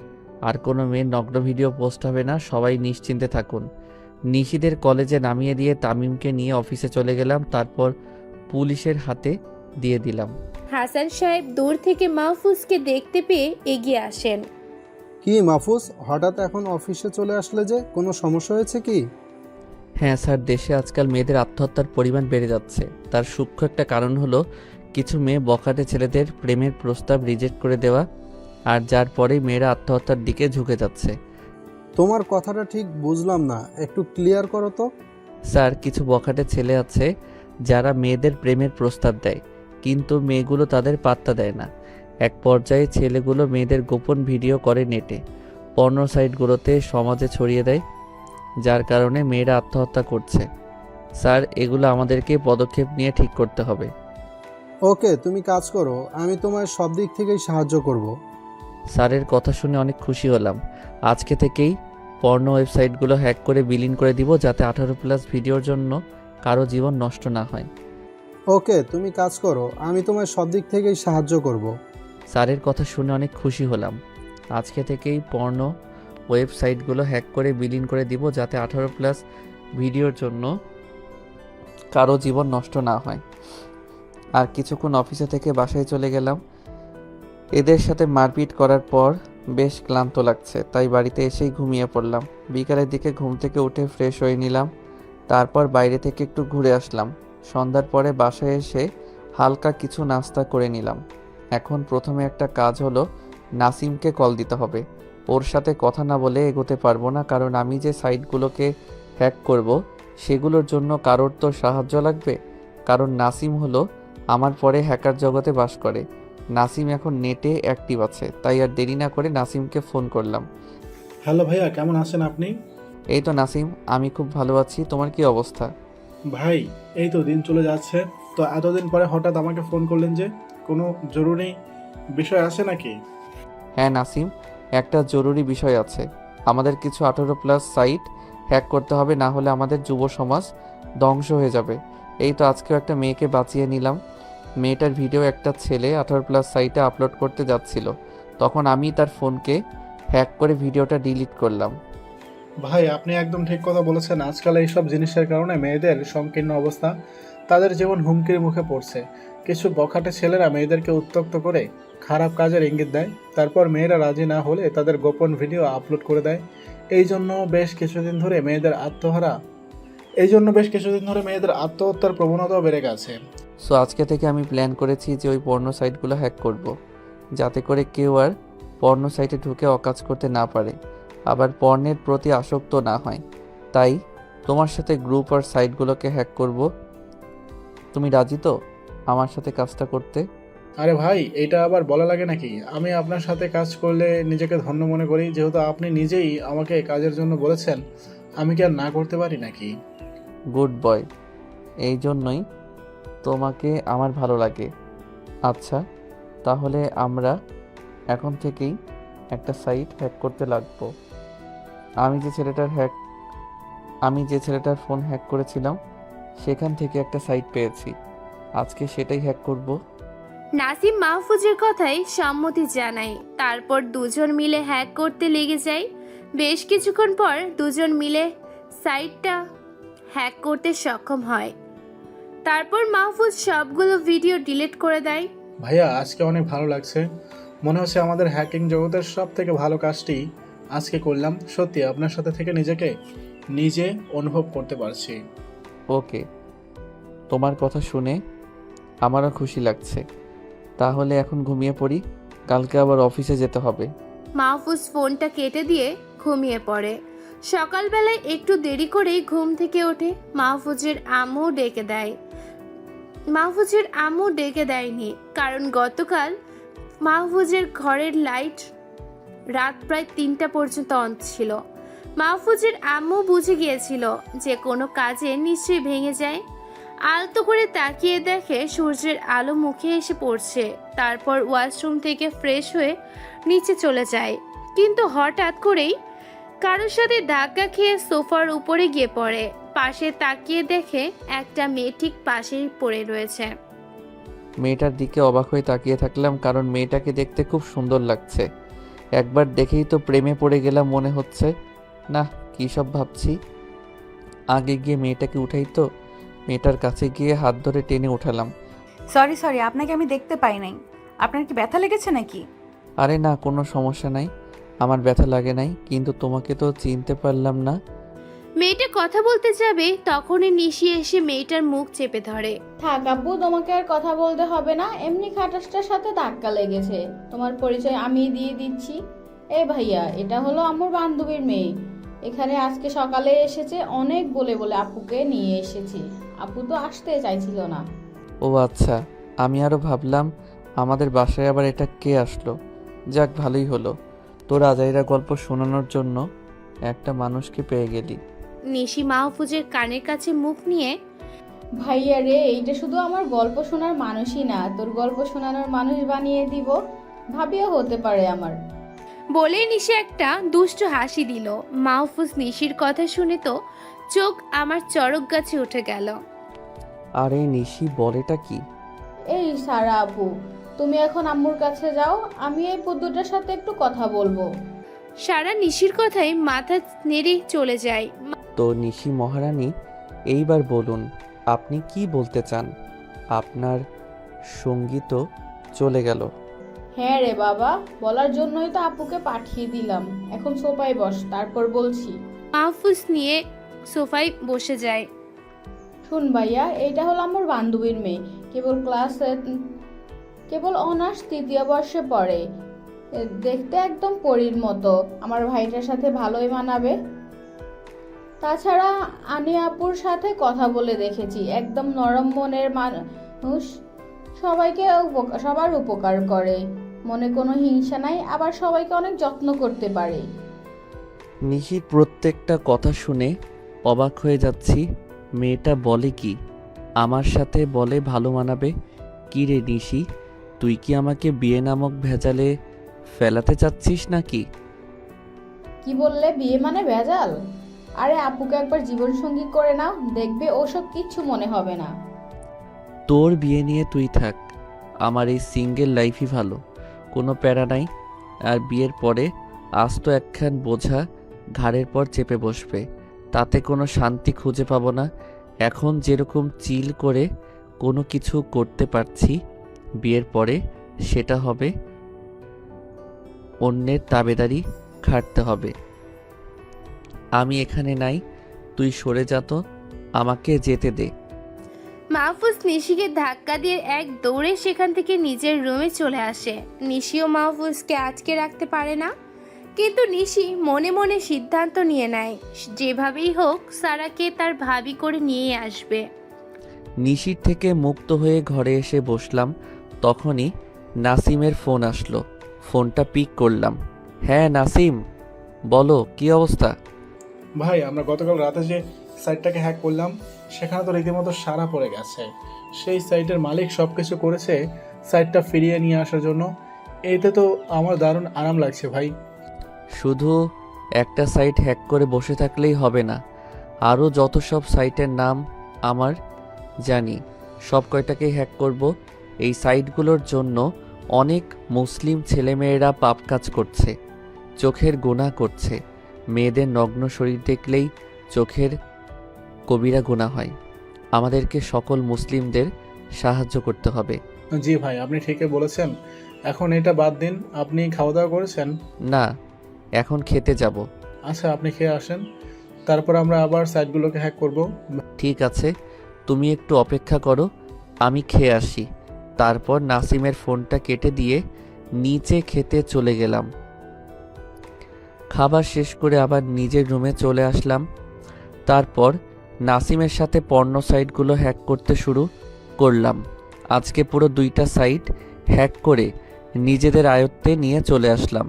আর কোনো মেয়ের নগ্ন ভিডিও পোস্ট হবে না, সবাই নিশ্চিন্তে থাকুন। নিশিদের কলেজে নামিয়ে দিয়ে তামিমকে নিয়ে অফিসে চলে গেলাম, তারপর পুলিশের হাতে দিয়ে দিলাম। হাসান সাহেব দূর থেকে মাহফুজকে দেখতে পেয়ে এগিয়ে আসেন। কি মাহফুজ, হঠাৎ এখন অফিসে চলে আসলে যে? কোনো সমস্যা হয়েছে কি? হ্যাঁ স্যার, দেশে আজকাল মেয়েদের আত্মহত্যার পরিমাণ বেড়ে যাচ্ছে। তার সূক্ষ্ম একটা কারণ হলো কিছু মেয়ে বখাটে ছেলেদের প্রেমের প্রস্তাব রিজেক্ট করে দেওয়া, আর যার পরেই মেয়েরা আত্মহত্যার দিকে ঝুঁকে যাচ্ছে। তোমার কথাটা ঠিক বুঝলাম না, একটু ক্লিয়ার করো তো। স্যার, কিছু বখাটে ছেলে আছে যারা মেয়েদের প্রেমের প্রস্তাব দেয়, কিন্তু মেয়েগুলো তাদের পাত্তা দেয় না। এক পর্যায়ে ছেলেগুলো মেয়েদের গোপন ভিডিও করে নেটে, পর্ন সাইটগুলোতে সমাজে ছড়িয়ে দেয়, যার কারণে মেয়েরা আত্মহত্যা করছে। স্যার, এগুলো আমাদেরকে পদক্ষেপ নিয়ে ঠিক করতে হবে। ওকে, তুমি কাজ করো, আমি তোমার সব দিক থেকেই সাহায্য করব। স্যারের কথা শুনে অনেক খুশি হলাম। আজকে থেকেই পর্ন ওয়েবসাইটগুলো হ্যাক করে বিলীন করে দিব, যাতে 18+ ভিডিওর জন্য কারো জীবন নষ্ট না হয়। ওকে, তুমি কাজ করো, আমি তোমার সব দিক থেকেই সাহায্য করব। স্যারের কথা শুনে অনেক খুশি হলাম। আজকে থেকেই পর্ন ওয়েবসাইটগুলো হ্যাক করে বিলীন করে দিব, যাতে 18+ ভিডিওর জন্য কারো জীবন নষ্ট না হয়। আর কিছুক্ষণ অফিসে থেকে বাসায় চলে গেলাম। এদের সাথে মারপিট করার পর বেশ ক্লান্ত লাগছে, তাই বাড়িতে এসেই ঘুমিয়ে পড়লাম। বিকালের দিকে ঘুম থেকে উঠে ফ্রেশ হয়ে নিলাম, তারপর বাইরে থেকে একটু ঘুরে আসলাম। সন্ধ্যার পরে বাসায় এসে হালকা কিছু নাস্তা করে নিলাম। এখন প্রথমে একটা কাজ হলো নাসিমকে কল দিতে হবে। ওর সাথে কথা না বলে এগোতে পারবো না, কারণ আমি যে সাইটগুলোকে হ্যাক করব সেগুলোর জন্য কারোর তো সাহায্য লাগবে। কারণ নাসিম হলো আমার পরে হ্যাকার জগতে বাস করে। নাসিম এখন নেটে অ্যাক্টিভ আছে, তাই আর দেরি না করে নাসিমকে ফোন করলাম। হ্যালো ভাইয়া, কেমন আছেন আপনি? এই তো নাসিম, আমি খুব ভালো আছি, তোমার কি অবস্থা? ভাই, এই তো দিন চলে যাচ্ছে। তো এতদিন পরে হঠাৎ আমাকে ফোন করলেন যে, কোনো জরুরি বিষয় আছে নাকি? হ্যাঁ নাসিম, একটা জরুরি বিষয় আছে। আমাদের কিছু 18+ সাইট হ্যাক করতে হবে, না হলে আমাদের যুব সমাজ ধ্বংস হয়ে যাবে। এই তো আজকেও একটা মেয়েকে বাঁচিয়ে নিলাম। মেয়েটার ভিডিও একটা ছেলে 18+ সাইটে আপলোড করতে যাচ্ছিল, তখন আমি তার ফোনকে হ্যাক করে ভিডিওটা ডিলিট করলাম। ভাই, আপনি একদম ঠিক কথা বলেছেন। আজকাল এইসব জিনিসের কারণে মেয়েদের সংকীর্ণ অবস্থা, তাদের জীবন হুমকির মুখে পড়ছে। কিছু বখাটে ছেলেরা মেয়েদেরকে উত্ত্যক্ত করে খারাপ কাজের ইঙ্গিত দেয়, তারপর মেয়েরা রাজি না হলে তাদের গোপন ভিডিও আপলোড করে দেয়। এই জন্য বেশ কিছুদিন ধরে মেয়েদের আত্মহত্যার প্রবণতাও বেড়ে গেছে। সো আজকে থেকে আমি প্ল্যান করেছি যে ওই পর্নো সাইটগুলো হ্যাক করব, যাতে করে কেউ আর পর্নো সাইটে ঢুকে অকাজ করতে না পারে, আবার পর্নের প্রতি আসক্ত না হয়। তাই তোমার সাথে গ্রুপ আর সাইটগুলোকে হ্যাক করব। তুমি রাজি তো আমার সাথে কাজটা করতে? আরে ভাই, এটা আবার বলা লাগে নাকি? আমি আপনার সাথে কাজ করলে নিজেকে ধন্য মনে করি, যেহেতু আপনি নিজেই আমাকে কাজের জন্য বলেছেন। আমি কি আর না করতে পারি নাকি? গুড বয়, এই জন্যই তোমাকে আমার ভালো লাগে। আচ্ছা, তাহলে আমরা এখন থেকেই একটা সাইট হ্যাক করতে লাগবো। আমি যে ছেলেটার ফোন হ্যাক করেছিলাম সেখান থেকে একটা সাইট পেয়েছি। আজকে সেটাই হ্যাক করব। নাসিম মাহফুজের কথায় সম্মতি জানায়। তারপর দুজন মিলে হ্যাক করতে লেগে যায়। বেশ কিছুক্ষণ পর দুজন মিলে সাইটটা হ্যাক করতে সক্ষম হয়। তারপর মাহফুজ সবগুলো ভিডিও ডিলিট করে দেয়। ভাইয়া, আজকে অনেক ভালো লাগছে। মনে হচ্ছে আমাদের হ্যাকিং জগতের সব থেকে ভালো কাজটি আজকে করলাম। সত্যি আপনার সাথে থেকে নিজেকে নিজে অনুভব করতে পারছি। ওকে, তোমার কথা শুনে আমারও খুশি লাগছে। তাহলে এখন ঘুমিয়ে পড়ি, কালকে আবার অফিসে যেতে হবে। মাহফুজ ফোনটা কেটে দিয়ে ঘুমিয়ে পড়ে। সকালবেলায় একটু দেরি করেই ঘুম থেকে ওঠে। মাহফুজের আম্মু ডেকে দেয়নি, কারণ গতকাল মাহফুজের ঘরের লাইট রাত প্রায় 3টা পর্যন্ত অন ছিল। মাহফুজের আম্মু বুঝে গিয়েছিল যে কোনো কাজে নিশ্চয়ই ভেঙে যায়। আলতো করে তাকিয়ে দেখে সূর্যের আলো মুখে এসে পড়ছে। তারপর ওয়াশরুম থেকে ফ্রেশ হয়ে নিচে চলে যায়, কিন্তু হঠাৎ করেই কারোর সাথে ধাক্কা খেয়ে সোফার উপরে গিয়ে পড়ে। পাশে তাকিয়ে দেখে একটা মেয়ে ঠিক পাশেই পড়ে রয়েছে। মেয়েটার দিকে অবাক হয়ে তাকিয়ে থাকলাম, কারণ মেয়েটাকে দেখতে খুব সুন্দর লাগছে। একবার দেখেই তো প্রেমে পড়ে গেলাম মনে হচ্ছে। না, কী সব ভাবছি। আগে গিয়ে মেয়েটাকে উঠাই তো। মেয়েটার কাছে গিয়ে হাত ধরে টেনে উঠালাম। সরি, আপনাকে আমি দেখতে পাই নাই। আপনার কি ব্যথা লেগেছে নাকি? আরে না, কোনো সমস্যা নাই, আমার ব্যথা লাগে নাই, কিন্তু তোমাকে তো চিনতে পারলাম না। মেয়েটা কথা বলতে যাবে, তখনই নিশি এসে মেয়েটার মুখ চেপে ধরে। থাক আব্বু, তোমাকে আর কথা বলতে হবে না। এমনি খাটাসটার সাথে ধাক্কা লেগেছে। তোমার পরিচয় আমি দিয়ে দিচ্ছি। এই ভাইয়া, এটা হলো আমার বান্ধবীর মেয়ে। এখানে আজকে সকালে এসেছে, অনেক বলে বলে আপুকে নিয়ে এসেছি। আপু তো আসতে চাইছিল না। ও আচ্ছা, আমি আরও ভাবলাম আমাদের বাসায় আবার এটা কে আসলো। যাক, ভালোই হলো, তোর আজাইরা গল্প শোনানোর জন্য একটা মানুষকে পেয়ে গেলি। নিশি মাহফুজের কানের কাছে মুখ নিয়ে, ভাইয়া রে, এইটা শুধু আমার গল্প শোনার মানুষই না, তোর গল্প শোনানোর মানুষ বানিয়ে দিব, ভাবিও হতে পারে আমার। বলে নিশি একটা দুষ্টু হাসি দিল। মাহফুজ নিশির কথা শুনে তো চোখ আমার চড়ক গাছে উঠে গেল। আরে নিশি, বলেটা কি? এই সারা আপু, তুমি এখন আম্মুর কাছে যাও, আমি এই পুদ্দুটার সাথে একটু কথা বলবো। সারা নিশির কথায় মাথা নেড়ে চলে যায়। তো নিশি মহারানী, এইবার বলুন আপনি কি বলতে চান। আপনার সঙ্গী তো চলে গেল। হ্যাঁ রে বাবা, বলার জন্যই তো আপুকে পাঠিয়ে দিলাম। এখন সোফায় বস, তারপর বলছি। মাহফুজ নিয়ে সোফায় বসে যায়। শুন ভাইয়া, এইটা হলো আমার বান্ধবীর মেয়ে। কেবল অনার্স 3য় বর্ষে পড়ে। দেখতে একদম পরীর মতো। আমার ভাইটার সাথে ভালোই মানাবে। তাছাড়া আনি আপুর সাথে কথা বলে দেখেছি, একদম নরম মনের মানুষ। সবার উপকার করে, মনে কোনো হিংসা নাই, আবার সবাইকে অনেক যত্ন করতে পারে। নিশির প্রত্যেকটা কথা শুনে অবাক হয়ে যাচ্ছি। মেয়েটা বলে কি আমার সাথে বলে ভালো মানাবে? কি রে নিশি, তুই কি আমাকে বিয়ে নামক ভেজালে ফেলাতে চাচ্ছিস নাকি? কি বললে? বিয়ে মানে ভেজাল? আরে আপুকে একবার জীবনসঙ্গী করে নাও, দেখবে ওসব কিচ্ছু মনে হবে না। তোর বিয়ে নিয়ে তুই থাক, আমার এই সিঙ্গেল লাইফই ভালো, কোনো প্যারা নাই। আর বিয়ের পরে আজ তো একখান বোঝা ঘাড়ের পর চেপে বসবে, তাতে কোনো শান্তি খুঁজে পাবো না। এখন যেরকম চিল করে কোনো কিছু করতে পারছি, বিয়ের পরে সেটা হবে অন্যের তাবেদারি খাটতে হবে। আমি এখানে নাই, তুই সরে যা তো, আমাকে যেতে দে। মাহফুজ নিশিকে ধাক্কা দিয়ে এক দৌড়ে সেখান থেকে নিজের রুমে চলে আসে। নিশিও মাহফুজকে আটকে রাখতে পারে না, কিন্তু নিশি মনে মনে সিদ্ধান্ত নিয়ে নেয় যেভাবেই হোক সারাকে তার ভাবি করে নিয়ে আসবে। নিশির থেকে মুক্ত হয়ে ঘরে এসে বসলাম। তখনই নাসিমের ফোন আসলো। ফোনটা পিক করলাম। হ্যাঁ নাসিম, বলো কি অবস্থা? ভাই, আমরা গতকাল রাতে যে সাইটটাকে হ্যাক করলাম সেখানে তো রীতিমতো সাড়া পড়ে গেছে। সেই সাইটের মালিক সব কিছু করেছে সাইটটা ফিরিয়ে নিয়ে আসার জন্য। এতে তো আমার দারুণ আরাম লাগছে ভাই। শুধু একটা সাইট হ্যাক করে বসে থাকলেই হবে না, আরও যত সব সাইটের নাম আমার জানি সব কয়টাকেই হ্যাক করব। এই সাইটগুলোর জন্য অনেক মুসলিম ছেলেমেয়েরা পাপ কাজ করছে, চোখের গুনাহ করছে। মেয়েদের নগ্ন শরীর দেখলেই চোখের কবিরা গুনাহ হয়। আমাদেরকে সকল মুসলিমদের সাহায্য করতে হবে। জি ভাই, আপনি ঠিকই বলেছেন। এখন এটা বাদ দিন। আপনি খাওয়া দাওয়া করেছেন? না, এখন খেতে যাব। আচ্ছা, আপনি খেয়ে আসেন, তারপর আমরা আবার সাইটগুলোকে হ্যাক করব। ঠিক আছে, তুমি একটু অপেক্ষা করো, আমি খেয়ে আসি। তারপর নাসিমের ফোনটা কেটে দিয়ে নিচে খেতে চলে গেলাম। খাবার শেষ করে আবার নিজের রুমে চলে আসলাম। তারপর নাসিমের সাথে পর্নো সাইটগুলো হ্যাক করতে শুরু করলাম। আজকে পুরো 2টা সাইট হ্যাক করে নিজেদের আয়ত্তে নিয়ে চলে আসলাম।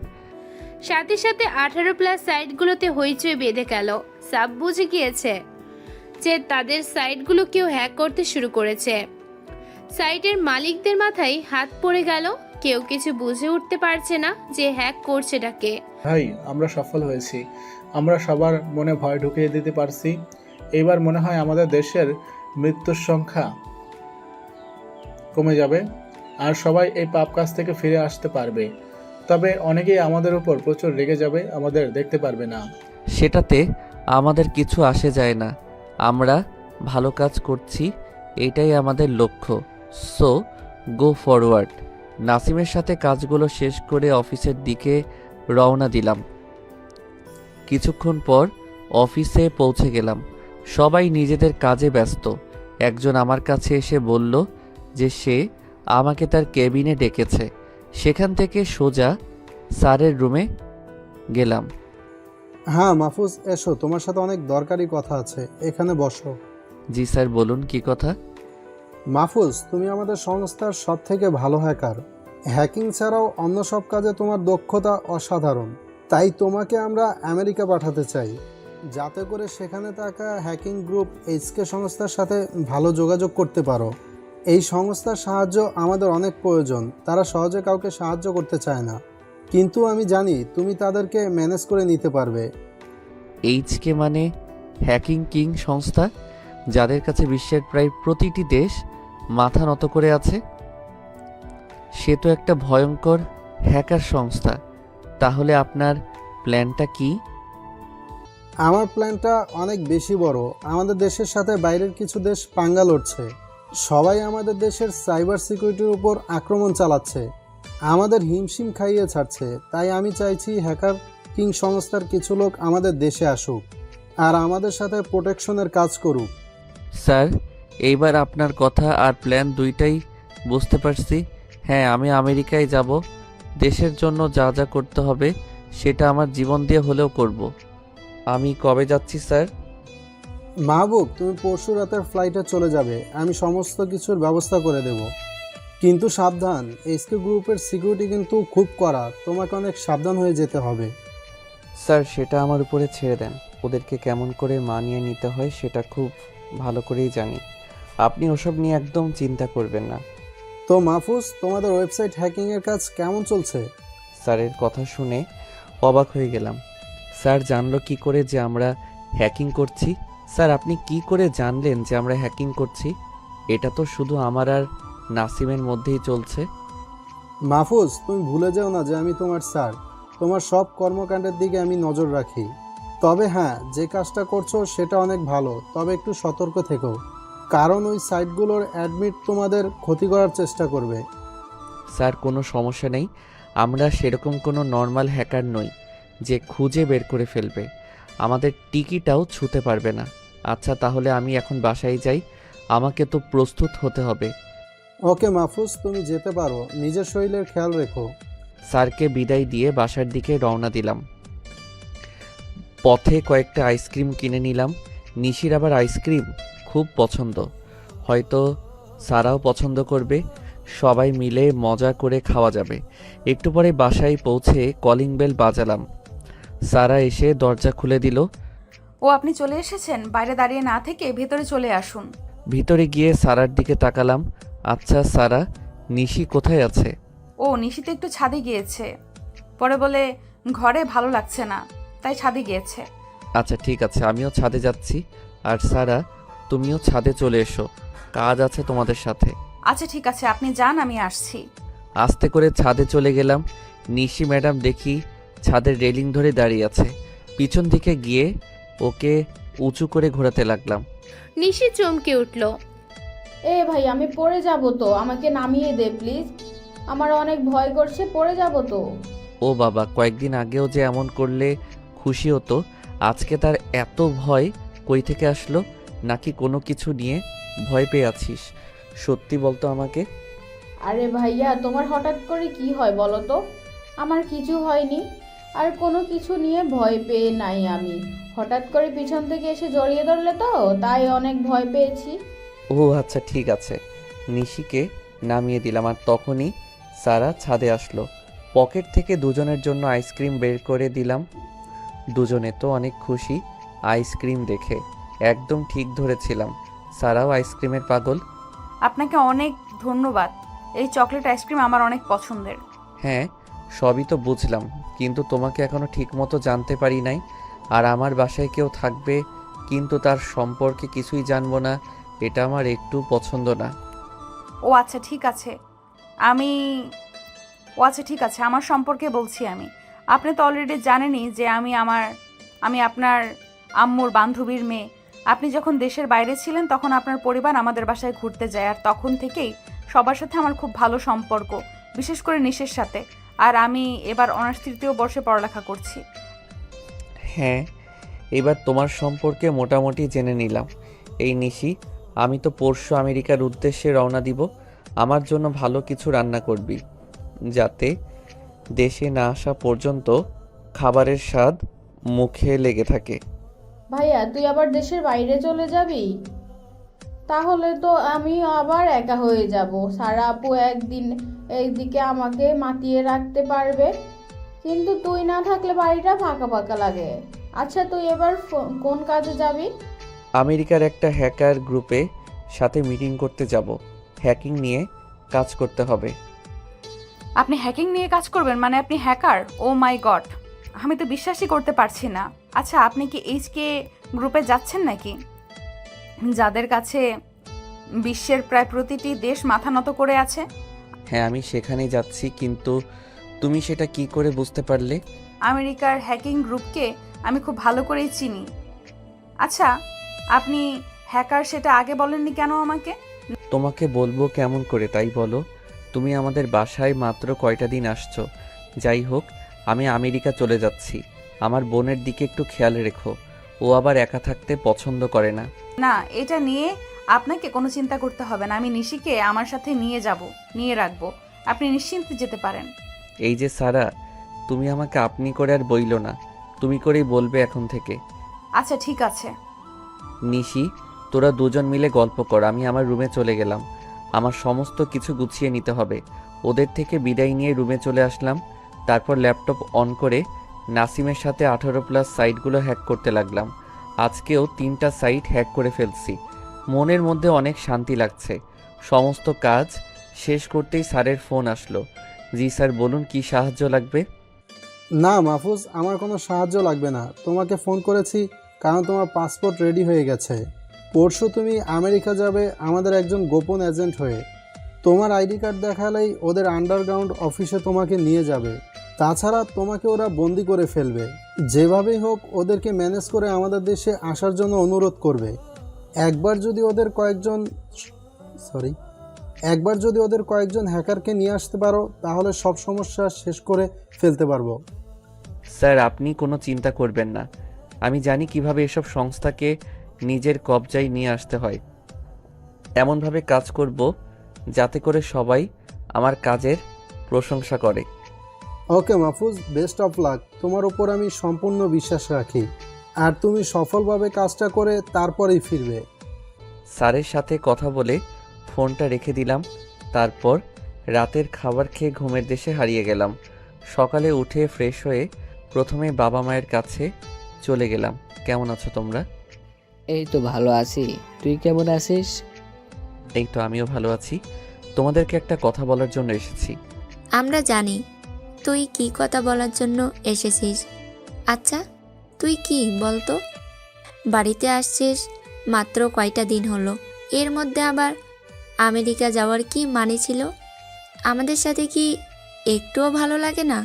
সাথে সাথে 18+ সাইটগুলোতে হইচই বেঁধে গেল। সাব বুঝে গিয়েছে যে তাদের সাইটগুলো কেউ হ্যাক করতে শুরু করেছে। সাইটের মালিকদের মাথায় হাত পড়ে গেল। কেউ কিছু বুঝে উঠতে পারছে না যে হ্যাক করছেটা কে। ভাই, আমরা সফল হয়েছি। আমরা সবার মনে ভয় ঢুকিয়ে দিতে পারছি। এইবার মনে হয় আমাদের দেশের মৃত্যুর সংখ্যা কমে যাবে আর সবাই এই পাপ কাজ থেকে ফিরে আসতে পারবে। তবে অনেকেই আমাদের উপর প্রচুর রেগে যাবে, আমাদের দেখতে পারবে না। সেটাতে আমাদের কিছু আসে যায় না, আমরা ভালো কাজ করছি, এটাই আমাদের লক্ষ্য। So go forward. নাসিমের সাথে কাজগুলো শেষ করে অফিসের দিকে রওনা দিলাম। কিছুক্ষণ পর অফিসে পৌঁছে গেলাম। সবাই নিজেদের কাজে ব্যস্ত। একজন আমার কাছে এসে বলল যে সে আমাকে তার কেবিনে ডেকেছে। সেখান থেকে সোজা স্যারের রুমে গেলাম। হ্যাঁ মাহফুজ, এসো, তোমার সাথে অনেক দরকারি কথা আছে, এখানে বসো। জি স্যার, বলুন কি কথা? মাহফুজ, তুমি আমাদের সংস্থার সব থেকে ভালো হ্যাকার। হ্যাকিং ছাড়াও অন্য সব কাজে তোমার দক্ষতা অসাধারণ। তাই তোমাকে আমরা আমেরিকা পাঠাতে চাই, যাতে করে সেখানে থাকা হ্যাকিং গ্রুপ এইচকে সংস্থার সাথে ভালো যোগাযোগ করতে পারো। এই সংস্থার সাহায্য আমাদের অনেক প্রয়োজন। তারা সহজে কাউকে সাহায্য করতে চায় না, কিন্তু আমি জানি তুমি তাদেরকে ম্যানেজ করে নিতে পারবে। এইচকে মানে হ্যাকিং কিং সংস্থা, যাদের কাছে বিশ্বের প্রায় প্রতিটি দেশ মাথা নত করে আছে। সে তো একটা ভয়ঙ্কর হ্যাকার সংস্থা। তাহলে আপনার প্ল্যানটা কি? আমার প্ল্যানটা অনেক বেশি বড়। আমাদের দেশের সাথে বাইরের কিছু দেশ পাঙ্গা লড়ছে। সবাই আমাদের দেশের সাইবার সিকিউরিটির উপর আক্রমণ চালাচ্ছে, আমাদের হিমশিম খাইয়ে ছাড়ছে। তাই আমি চাইছি হ্যাকার কিং সংস্থার কিছু লোক আমাদের দেশে আসুক আর আমাদের সাথে প্রোটেকশনের কাজ করুক। স্যার, এইবার আপনার কথা আর প্ল্যান দুইটাই বুঝতে পারছি। হ্যাঁ, আমি আমেরিকায় যাব। দেশের জন্য যা যা করতে হবে সেটা আমার জীবন দিয়ে হলেও করব। আমি কবে যাচ্ছি স্যার? মাহবুব, তুমি পরশু রাতের ফ্লাইটে চলে যাবে। আমি সমস্ত কিছুর ব্যবস্থা করে দেব। কিন্তু সাবধান, এসকে গ্রুপের সিকিউরিটি কিন্তু খুব কড়া, তোমাকে অনেক সাবধান হয়ে যেতে হবে। স্যার, সেটা আমার উপরে ছেড়ে দেন। ওদেরকে কেমন করে মানিয়ে নিতে হয় সেটা খুব ভালো করেই জানি। আপনি ওসব নিয়ে একদম চিন্তা করবেন না। তো মাহফুজ, তোমাদের ওয়েবসাইট হ্যাকিংয়ের কাজ কেমন চলছে? স্যারের কথা শুনে অবাক হয়ে গেলাম। স্যার জানলো কি করে যে আমরা হ্যাকিং করছি? স্যার, আপনি কি করে জানলেন যে আমরা হ্যাকিং করছি? এটা তো শুধু আমার আর নাসিমের মধ্যেই চলছে। মাহফুজ, তুমি ভুলে যাও না যে আমি তোমার স্যার। তোমার সব কর্মকাণ্ডের দিকে আমি নজর রাখি। তবে হ্যাঁ, যে কাজটা করছো সেটা অনেক ভালো, তবে একটু সতর্ক থেকো, কারণ ওই সাইটগুলোর অ্যাডমিট তোমাদের ক্ষতি করার চেষ্টা করবে। স্যার, কোনো সমস্যা নেই। আমরা সেরকম কোনো নর্মাল হ্যাকার নই যে খুঁজে বের করে ফেলবে। আমাদের টিকিটাও ছুঁতে পারবে না। আচ্ছা, তাহলে আমি এখন বাসায় যাই। আমাকে তো প্রস্তুত হতে হবে। ওকে মাহফুজ, তুমি যেতে পারো। নিজের শরীরের খেয়াল রেখো। স্যারকে বিদায় দিয়ে বাসার দিকে রওনা দিলাম। পথে কয়েকটা আইসক্রিম কিনে নিলাম। নিশির আবার আইসক্রিম খুব পছন্দ, হয়তো স্যারাও পছন্দ করবে, সবাই মিলে মজা করে খাওয়া যাবে। একটু পরে বাসায় পৌঁছে কলিং বেল বাজালাম। সারা এসে দরজা খুলে দিল। ও আপনি চলে এসেছেন? বাইরে দাঁড়িয়ে না থেকে ভেতরে চলে আসুন। ভিতরে গিয়ে সারার দিকে তাকালাম। আচ্ছা সারা, নিশি কোথায় আছে? ও নিশিতে একটু ছাদে গিয়েছে, পরে বলে ঘরে ভালো লাগছে না, তাই ছাদে গিয়েছে। আচ্ছা ঠিক আছে, আমিও ছাদে যাচ্ছি। আর সারা, তুমিও ছাদে চলে এসো, কাজ আছে তোমাদের সাথে। আচ্ছা ঠিক আছে, আপনি যান, আমি আসছি। আস্তে করে ছাদে চলে গেলাম। নিশি ম্যাডাম দেখি ছাদের রেলিং ধরে দাঁড়িয়ে আছে। পিছন দিকে গিয়ে ওকে উঁচু করে ঘোরাতে লাগলাম। নিশি চমকে উঠল। এ ভাই, আমি পড়ে যাব তো, আমাকে নামিয়ে দে প্লিজ। আমার অনেক ভয় করছে, পড়ে যাব তো। ও বাবা, কয়েকদিন আগেও যে এমন করলে খুশি হতো, আজকে তার এত ভয় কই থেকে আসলো? নাকি কোনো কিছু নিয়ে ভয় পেয়ে আছিস? সত্যি বলতো আমাকে। আরে ভাইয়া, তোমার হঠাৎ করে কি হয় বলো তো? আমার কিছু হয়নি, আর কোনো কিছু নিয়ে ভয় পেয়ে নাই আমি। হঠাৎ করে পিছন থেকে এসে জড়িয়ে ধরলে তো, তাই অনেক ভয় পেয়েছি। ও আচ্ছা ঠিক আছে। নিশিকে নামিয়ে দিলাম আর তখনই সারা ছাদে আসলো। পকেট থেকে দুজনের জন্য আইসক্রিম বের করে দিলাম। দুজনে তো অনেক খুশি আইসক্রিম দেখে। একদম ঠিক ধরেছিলাম, সারাও আইসক্রিমের পাগল। আপনাকে অনেক ধন্যবাদ, এই চকলেট আইসক্রিম আমার অনেক পছন্দের। হ্যাঁ, সবই তো বুঝলাম, কিন্তু তোমাকে এখনো ঠিকমতো জানতে পারি নাই। আর আমার বাসায় কেউ থাকবে কিন্তু তার সম্পর্কে কিছুই জানবো না, এটা আমার একটু পছন্দ না। ও আচ্ছা ঠিক আছে, আমার সম্পর্কে বলছি আমি। আপনি তো অলরেডি জানেনই যে আমি আপনার আম্মুর বান্ধবীর মেয়ে। আপনি যখন দেশের বাইরে ছিলেন তখন আপনার পরিবার আমাদের বাসায় ঘুরতে যায়, আর তখন থেকেই সবার সাথে আমার খুব ভালো সম্পর্ক, বিশেষ করে নিশের সাথে। আর আমি এবার অনার্স 3য় বর্ষে পড়ালেখা করছি। হ্যাঁ, এবার তোমার সম্পর্কে মোটামুটি জেনে নিলাম। এই নিশি, আমি তো পরশু আমেরিকার উদ্দেশ্যে রওনা দিব। আমার জন্য ভালো কিছু রান্না করবি, যাতে দেশে না আসা পর্যন্ত খাবারের স্বাদ মুখে লেগে থাকে। ভাইয়া, তুই আবার দেশের বাইরে চলে যাবি? তাহলে তো আমি আবার একা হয়ে যাব। সারা আপু একদিন এইদিকে আমাকে মাতিয়ে রাখতে পারবে, কিন্তু তুই না থাকলে বাড়িটা ফাঁকা ফাঁকা লাগে। আচ্ছা, তুই এবার কোন কাজে যাবি? আমেরিকার একটা হ্যাকার গ্রুপে সাথে মিটিং করতে যাব। হ্যাকিং নিয়ে কাজ করতে হবে। আপনি হ্যাকিং নিয়ে কাজ করবেন? মানে আপনি হ্যাকার? ও মাই গড, আমি তো বিশ্বাসই করতে পারছি না। আচ্ছা, আপনি কি এইচকে গ্রুপে যাচ্ছেন নাকি, যাদের কাছে বিশ্বের প্রায় প্রতিটি দেশ মাথা নত করে আছে? হ্যাঁ, আমি সেখানেই যাচ্ছি, কিন্তু তুমি সেটা কি করে বুঝতে পারলে? আমেরিকার হ্যাকিং গ্রুপকে আমি খুব ভালো করেই চিনি। আচ্ছা, আপনি হ্যাকার সেটা আগে বলেননি কেন আমাকে? তোমাকে বলবো কেমন করে তাই বলো? তুমি আমাদের বাসায় মাত্র কয়টা দিন আসছো। যাই হোক, আমি আমেরিকা চলে যাচ্ছি। আমার বোনের দিকে একটু খেয়াল রেখো, ও আবার একা থাকতে পছন্দ করে না। না, এটা নিয়ে আপনাকে কোনো চিন্তা করতে হবে না। আমি নিশিকে আমার সাথে নিয়ে রাখবো। আপনি নিশ্চিন্তে যেতে পারেন। এই যে সারা, তুমি আমাকে আপনি করে আর বইলো না, তুমি করেই বলবে এখন থেকে। আচ্ছা ঠিক আছে। নিশি, তোরা দুজন মিলে গল্প কর, আমি আমার রুমে চলে গেলাম। আমার সমস্ত কিছু গুছিয়ে নিতে হবে। ওদের থেকে বিদায় নিয়ে রুমে চলে আসলাম। তারপর ল্যাপটপ অন করে নাসিমের সাথে 18+ সাইটগুলো হ্যাক করতে লাগলাম। আজকেও 3টা সাইট হ্যাক করে ফেলছি। মনের মধ্যে অনেক শান্তি লাগছে। সমস্ত কাজ শেষ করতেই স্যারের ফোন আসলো। জি স্যার, বলুন কি সাহায্য লাগবে? না মাহফুজ, আমার কোনো সাহায্য লাগবে না। তোমাকে ফোন করেছি কারণ তোমার পাসপোর্ট রেডি হয়ে গেছে। পরশু তুমি আমেরিকা যাবে আমাদের একজন গোপন এজেন্ট হয়ে। তোমার আইডি কার্ড দেখালেই ওদের আন্ডারগ্রাউন্ড অফিসে তোমাকে নিয়ে যাবে। তাছাড়া তোমাকে ওরা বন্দি করে ফেলবে। যেভাবেই হোক ওদেরকে ম্যানেজ করে আমাদের দেশে আসার জন্য অনুরোধ করবে। একবার যদি ওদের কয়েকজন হ্যাকারকে নিয়ে আসতে পারো, তাহলে সব সমস্যা শেষ করে ফেলতে পারবো। স্যার, আপনি কোনো চিন্তা করবেন না। আমি জানি কিভাবে এসব সংস্থাকে নিজের কবজায় নিয়ে আসতে হয়। এমনভাবে কাজ করব যাতে করে সবাই আমার কাজের প্রশংসা করে। ওকে মাহফুজ, বেস্ট অফ লাক। তোমার উপর আমি সম্পূর্ণ বিশ্বাস রাখি, আর তুমি সফলভাবে কাজটা করে তারপরেই ফিরবে। স্যারের সাথে কথা বলে ফোনটা রেখে দিলাম। তারপর রাতের খাবার খেয়ে ঘুমের দেশে হারিয়ে গেলাম। সকালে উঠে ফ্রেশ হয়ে প্রথমে বাবা মায়ের কাছে চলে গেলাম। কেমন আছো তোমরা? এই তো ভালো আছি, তুই কেমন আছিস? এই তো আমিও ভালো আছি। তোমাদেরকে একটা কথা বলার জন্য এসেছি। আমরা জানি তুই কি কথা বলার জন্য এসেছিস। আচ্ছা তুই কি বলতো? বাড়িতে আসছিস মাত্র কয়টা দিন হলো, এর মধ্যে আবার আমেরিকা যাওয়ার কি মানে ছিল? আমাদের সাথে কি একটুও ভালো লাগে না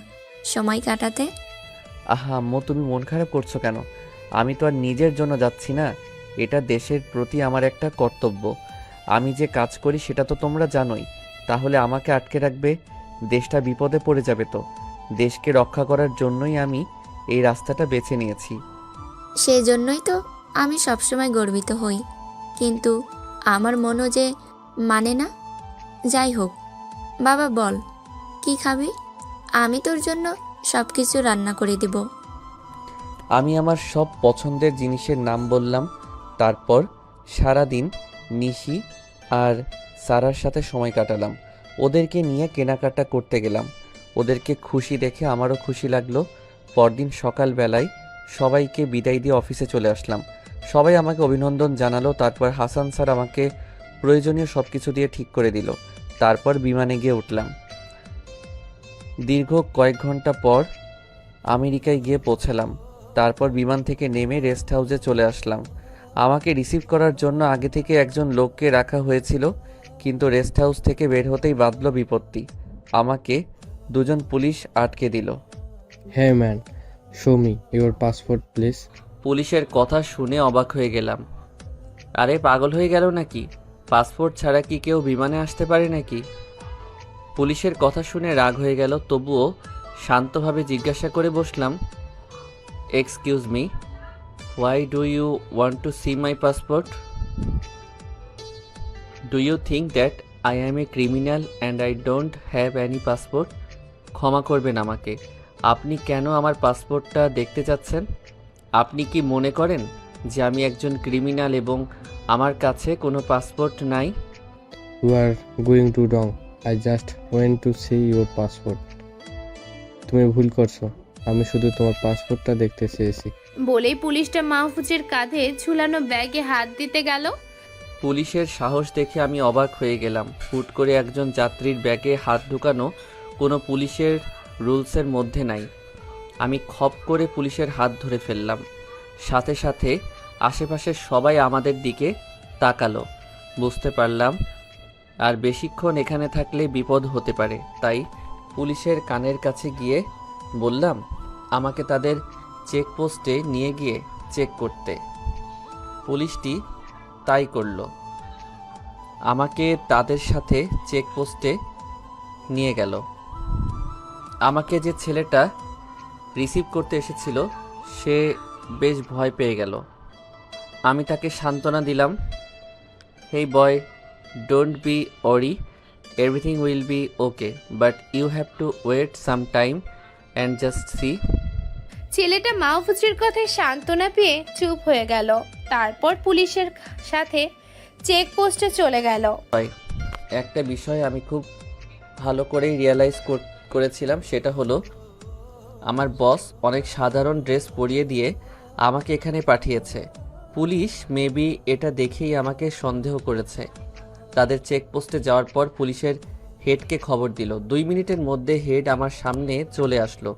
সময় কাটাতে? আহা আম্মু, তুমি মন খারাপ করছো কেন? আমি তো আর নিজের জন্য যাচ্ছি না, এটা দেশের প্রতি আমার একটা কর্তব্য। আমি যে কাজ করি সেটা তো তোমরা জানোই। তাহলে আমাকে আটকে রাখবে? দেশটা বিপদে পড়ে যাবে তো। দেশকে রক্ষা করার জন্যই আমি এই রাস্তাটা বেছে নিয়েছি। সেই জন্যই তো আমি সবসময় গর্বিত হই, কিন্তু আমার মনও যে মানে না। যাই হোক, বাবা বল কি খাবি? আমি তোর জন্য সব কিছু রান্না করে দেব। আমি আমার সব পছন্দের জিনিসের নাম বললাম। তারপর সারাদিন নিশি আর সারার সাথে সময় কাটালাম। ওদেরকে নিয়ে কেনাকাটা করতে গেলাম। ওদেরকে খুশি দেখে আমারও খুশি লাগলো। পরদিন সকালবেলায় সবাইকে বিদায় দিয়ে অফিসে চলে আসলাম। সবাই আমাকে অভিনন্দন জানালো। তারপর হাসান স্যার আমাকে প্রয়োজনীয় সব কিছু দিয়ে ঠিক করে দিল। তারপর বিমানে গিয়ে উঠলাম। দীর্ঘ কয়েক ঘন্টা পর আমেরিকায় গিয়ে পৌঁছালাম। তারপর বিমান থেকে নেমে রেস্ট হাউসে চলে আসলাম। আমাকে রিসিভ করার জন্য আগে থেকে একজন লোককে রাখা হয়েছিল, কিন্তু রেস্ট হাউস থেকে বের হতেই বাঁধল বিপত্তি। আমাকে দুজন পুলিশ আটকে দিল। হ্যাঁ man, show me your passport please. পুলিশের কথা শুনে অবাক হয়ে গেলাম। আরে পাগল হয়ে গেল নাকি? পাসপোর্ট ছাড়া কি কেউ বিমানে আসতে পারে নাকি? পুলিশের কথা শুনে রাগ হয়ে গেল, তবুও শান্তভাবে জিজ্ঞাসা করে বসলাম, excuse me, why do you want to see my passport? Do you think that I am a criminal and I don't have any passport? ক্ষমা করবেন আমাকে, আপনি কেন আমার পাসপোর্টটা দেখতে চাচ্ছেন? আপনি কি মনে করেন যে আমি একজন ক্রিমিনাল এবং আমার কাছে কোনো পাসপোর্ট নাই? You are going to wrong, I just went to see your passport. তুমি ভুল করছো, আমি শুধু তোমার পাসপোর্টটা দেখতে চেয়েছি। বলেই পুলিশটা মাহফুজের কাঁধে ঝুলানো ব্যাগে হাত দিতে গেল। পুলিশের সাহস দেখে আমি অবাক হয়ে গেলাম। হুট করে একজন যাত্রীর ব্যাগে হাত ঢুকানো কোনো পুলিশের রুলসের মধ্যে নাই। আমি খপ করে পুলিশের হাত ধরে ফেললাম। সাথে সাথে আশেপাশের সবাই আমাদের দিকে তাকালো। বুঝতে পারলাম আর বেশিক্ষণ এখানে থাকলে বিপদ হতে পারে, তাই পুলিশের কানের কাছে গিয়ে বললাম আমাকে তাদের চেকপোস্টে নিয়ে গিয়ে চেক করতে। পুলিশটি তাই করলো, আমাকে তাদের সাথে চেকপোস্টে নিয়ে গেল। আমাকে যে ছেলেটা রিসিভ করতে এসেছিল সে বেশ ভয় পেয়ে গেল। আমি তাকে সান্ত্বনা দিলাম, hey boy, don't be worry, everything will be okay, but you have to wait some time and just see. ছেলেটা মাহফুজের কথায় সান্ত্বনা পেয়ে চুপ হয়ে গেল। তারপর পুলিশের সাথে চেকপোস্টে চলে গেল। একটা বিষয় আমি খুব ভালো করেই রিয়েলাইজ করেছিলাম, সেটা হলো আমার বস অনেক সাধারণ ড্রেস পরিয়ে দিয়ে আমাকে এখানে পাঠিয়েছে। পুলিশ মেবি এটা দেখেই আমাকে সন্দেহ করেছে। তাদের চেকপোস্টে যাওয়ার পর পুলিশের হেডকে খবর দিল। 2 মিনিটের মধ্যে হেড আমার সামনে চলে আসলো।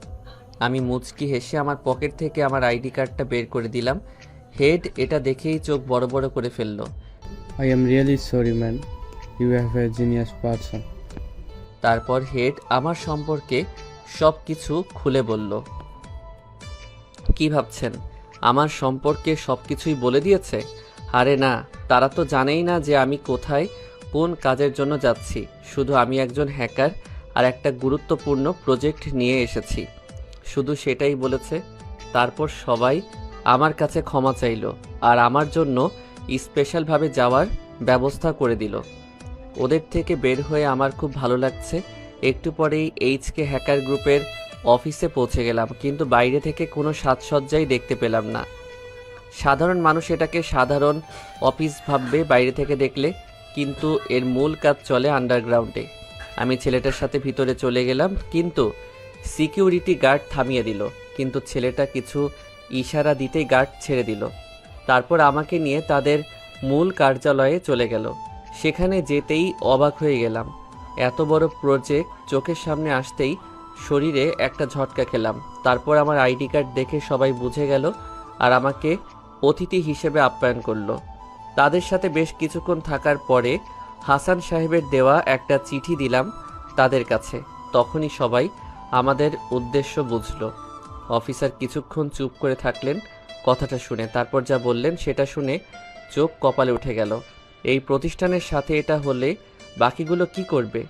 আমি মুচকি হেসে আমার পকেট থেকে আমার আইডি কার্ডটা বের করে দিলাম। হেড এটা দেখেই চোখ বড় বড় করে ফেললো। I am really sorry man, you have a genius person. তারপর হেড আমার সম্পর্কে সব কিছু খুলে বলল। কি ভাবছেন আমার সম্পর্কে সব কিছুই বলে দিয়েছে? আরে না, তারা তো জানেই না যে আমি কোথায় কোন কাজের জন্য যাচ্ছি। শুধু আমি একজন হ্যাকার আর একটা গুরুত্বপূর্ণ প্রজেক্ট নিয়ে এসেছি, শুধু সেটাই বলেছে। তারপর সবাই আমার কাছে ক্ষমা চাইল আর আমার জন্য স্পেশালভাবে যাওয়ার ব্যবস্থা করে দিল। ওদের থেকে বের হয়ে আমার খুব ভালো লাগছে। একটু পরেই এইচকে হ্যাকার গ্রুপের অফিসে পৌঁছে গেলাম, কিন্তু বাইরে থেকে কোনো সাজসজ্জাই দেখতে পেলাম না। সাধারণ মানুষ এটাকে সাধারণ অফিস ভাববে বাইরে থেকে দেখলে, কিন্তু এর মূল কাজ চলে আন্ডারগ্রাউন্ডে। আমি ছেলেটার সাথে ভিতরে চলে গেলাম, কিন্তু সিকিউরিটি গার্ড থামিয়ে দিল। কিন্তু ছেলেটা কিছু ইশারা দিতেই গার্ড ছেড়ে দিল। তারপর আমাকে নিয়ে তাদের মূল কার্যালয়ে চলে গেল। সেখানে যেতেই অবাক হয়ে গেলাম। এত বড় প্রজেক্ট চোখের সামনে আসতেই শরীরে একটা ঝটকা খেলাম। তারপর আমার আইডি কার্ড দেখে সবাই বুঝে গেল আর আমাকে অতিথি হিসেবে আপ্যায়ন করলো। তাদের সাথে বেশ কিছুক্ষণ থাকার পরে হাসান সাহেবের দেওয়া একটা চিঠি দিলাম তাদের কাছে। তখনই সবাই আমাদের উদ্দেশ্য বুঝলো। অফিসার কিছুক্ষণ চুপ করে থাকলেন কথাটা শুনে, তারপর যা বললেন সেটা শুনে চোখ কপালে উঠে গেল। এই প্রতিষ্ঠানের সাথে এটা হলে বাকিগুলো কি করবে?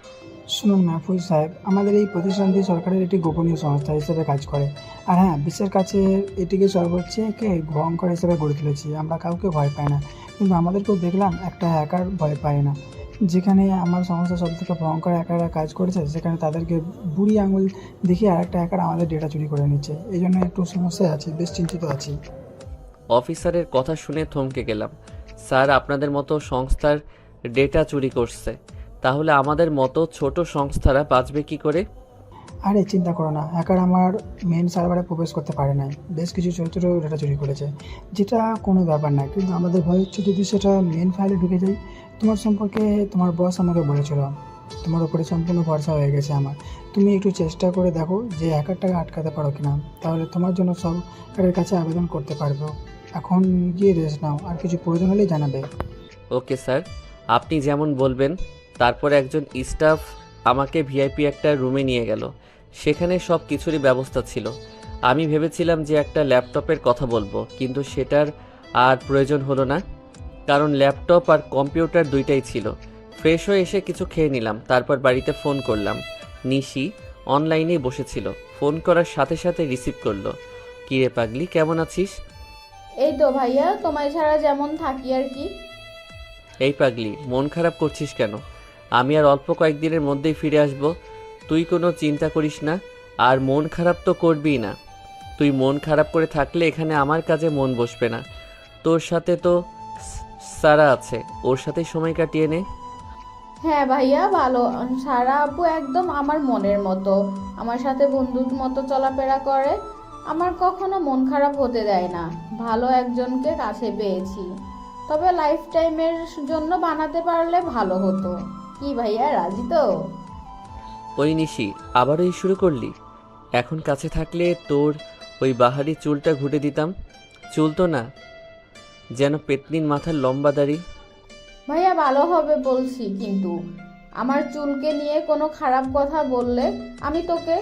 শুনুন মাহফুজ সাহেব, আমাদের এই প্রতিষ্ঠানটি সরকারের একটি গোপনীয় সংস্থা হিসেবে কাজ করে। আর হ্যাঁ, বিশ্বের কাছে এটিকে সর্বোচ্চকে ভয়ঙ্কর হিসেবে গড়ে তুলেছি। আমরা কাউকে ভয় পাই না, কিন্তু আমাদেরকেও দেখলাম একটা হ্যাকার ভয় পায় না। যেখানে আমার সংস্থা সব থেকে ভয়ঙ্কর হ্যাকাররা কাজ করেছে, সেখানে তাদেরকে বুড়ি আঙুল দেখিয়ে আরেকটা হ্যাকার আমাদের ডেটা চুরি করে নিচ্ছে। এই জন্য একটু সমস্যায় আছি, বেশ চিন্তিত আছি। অফিসারের কথা শুনে থমকে গেলাম। স্যার, আপনাদের মতো সংস্থার ডেটা চুরি করছে, তাহলে আমাদের মতো ছোট সংস্থারা বাঁচবে কি করে? আরে চিন্তা করো না, হ্যাকার আমার মেন সার্ভারে প্রবেশ করতে পারে নাই। বেশ কিছু ছোটো ছোটো ডেটা চুরি করেছে, যেটা কোনো ব্যাপার না। কিন্তু আমাদের ভয় হচ্ছে যদি সেটা মেন ফাইলে ঢুকে যায়। তোমার সম্পর্কে তোমার বস আমাকে বলেছিল, তোমার উপরে সম্পূর্ণ ভরসা হয়ে গেছে আমার। তুমি একটু চেষ্টা করে দেখো যে হ্যাকারটাকে আটকাতে পারো কিনা, তাহলে তোমার জন্য সরকারের কাছে আবেদন করতে পারবো। এখন গিয়ে রেস্ট নাও, আর কিছু প্রয়োজন হলেই জানাবে। ওকে স্যার, আপনি যেমন বলবেন। তারপর একজন স্টাফ আমাকে ভিআইপি একটা রুমে নিয়ে গেল। সেখানে সব কিছুরই ব্যবস্থা ছিল। আমি ভেবেছিলাম যে একটা ল্যাপটপের কথা বলবো, কিন্তু সেটার আর প্রয়োজন হলো না, কারণ ল্যাপটপ আর কম্পিউটার দুইটাই ছিল। ফ্রেশ হয়ে এসে কিছু খেয়ে নিলাম। তারপর বাড়িতে ফোন করলাম। নিশি অনলাইনেই বসেছিল। ফোন করার সাথে সাথে রিসিভ করলো। কিরে পাগলি, কেমন আছিস? এই তো ভাইয়া, তোমায় ছাড়া যেমন থাকি আর কি। এই পাগলি, মন খারাপ করছিস কেন? আমি আর অল্প কয়েকদিনের মধ্যেই ফিরে আসব। তুই কোনো চিন্তা করিস না। আর মন খারাপ তো করবিই না। তুই মন খারাপ করে থাকলে এখানে আমার কাজে মন বসবে না। তোর সাথে তো সারা আছে, ওর সাথেই সময় কাটিয়ে নে। হ্যাঁ ভাইয়া, ভালো। সারা আপু একদম আমার মনের মতো, আমার সাথে বন্ধুর মতো চলাফেরা করে। আমার কখনো মন খারাপ হতে দেয় না। ভালো একজনকে কাছে পেয়েছি, তবে লাইফ টাইমের জন্য বানাতে পারলে ভালো হতো। কি ভাইয়া, রাজি তো? ওই নিশি, আবারও এই শুরু করলি? এখন কাছে থাকলে তোর ওই বাহারি চুলটা ঘুটে দিতাম। চুল তো না, যেন পেতনির মাথার লম্বা দাড়ি। ভাইয়া ভালো হবে বলছি, কিন্তু আমার চুলকে নিয়ে কোনো খারাপ কথা বললে আমি তোকে...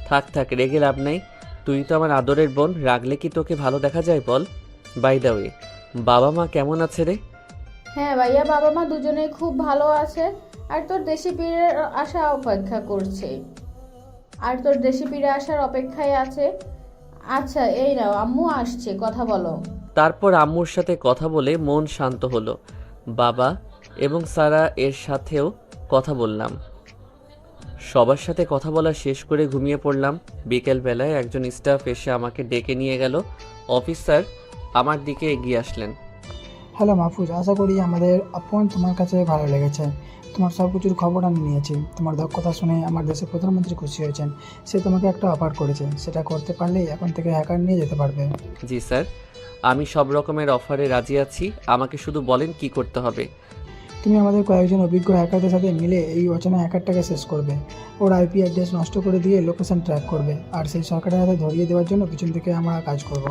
থাক থাক, রেগে লাভ নাই। তুই তো আমার আদরের বোন, রাগলে কি তোকে ভালো দেখা যায় বল? বাই দ্য ওয়ে, বাবা মা কেমন আছে রে? হ্যাঁ ভাইয়া, বাবা মা দুজনেই খুব ভালো আছে। আর তোর দেশে ফিরে আসার অপেক্ষায় আছে। আচ্ছা এই নাও, আম্মু আসছে, কথা বলো। তারপর আম্মুর সাথে কথা বলে মন শান্ত হলো। বাবা এবং সারা এর সাথেও কথা বললাম। সবার সাথে কথা বলা শেষ করে ঘুমিয়ে পড়লাম। বিকেলবেলায় একজন স্টাফ এসে আমাকে ডেকে নিয়ে গেল। অফিসার আমার দিকে এগিয়ে আসলেন। হ্যালো মাহফুজ, আশা করি আমাদের আপন তোমার কাছে ভালো লেগেছে। তোমার সব কিছুর খবর আমি নিয়েছি। তোমার দক্ষতা শুনে আমার দেশের প্রধানমন্ত্রী খুশি হয়েছেন। সে তোমাকে একটা অফার করেছে, সেটা করতে পারলেই এখন থেকে হ্যাকার নিয়ে যেতে পারবে। জি স্যার, আমি সব রকমের অফারে রাজি আছি। আমাকে শুধু বলেন কি করতে হবে। তুমি আমাদের কয়েকজন অভিজ্ঞ হ্যাকারদের সাথে মিলে এই অচেনা হ্যাকারটাকে শেষ করবে। ওর আইপি অ্যাড্রেস নষ্ট করে দিয়ে লোকেশন ট্র্যাক করবে, আর সেই সরকারের হাতে ধরিয়ে দেওয়ার জন্য পিছন থেকে আমরা কাজ করব।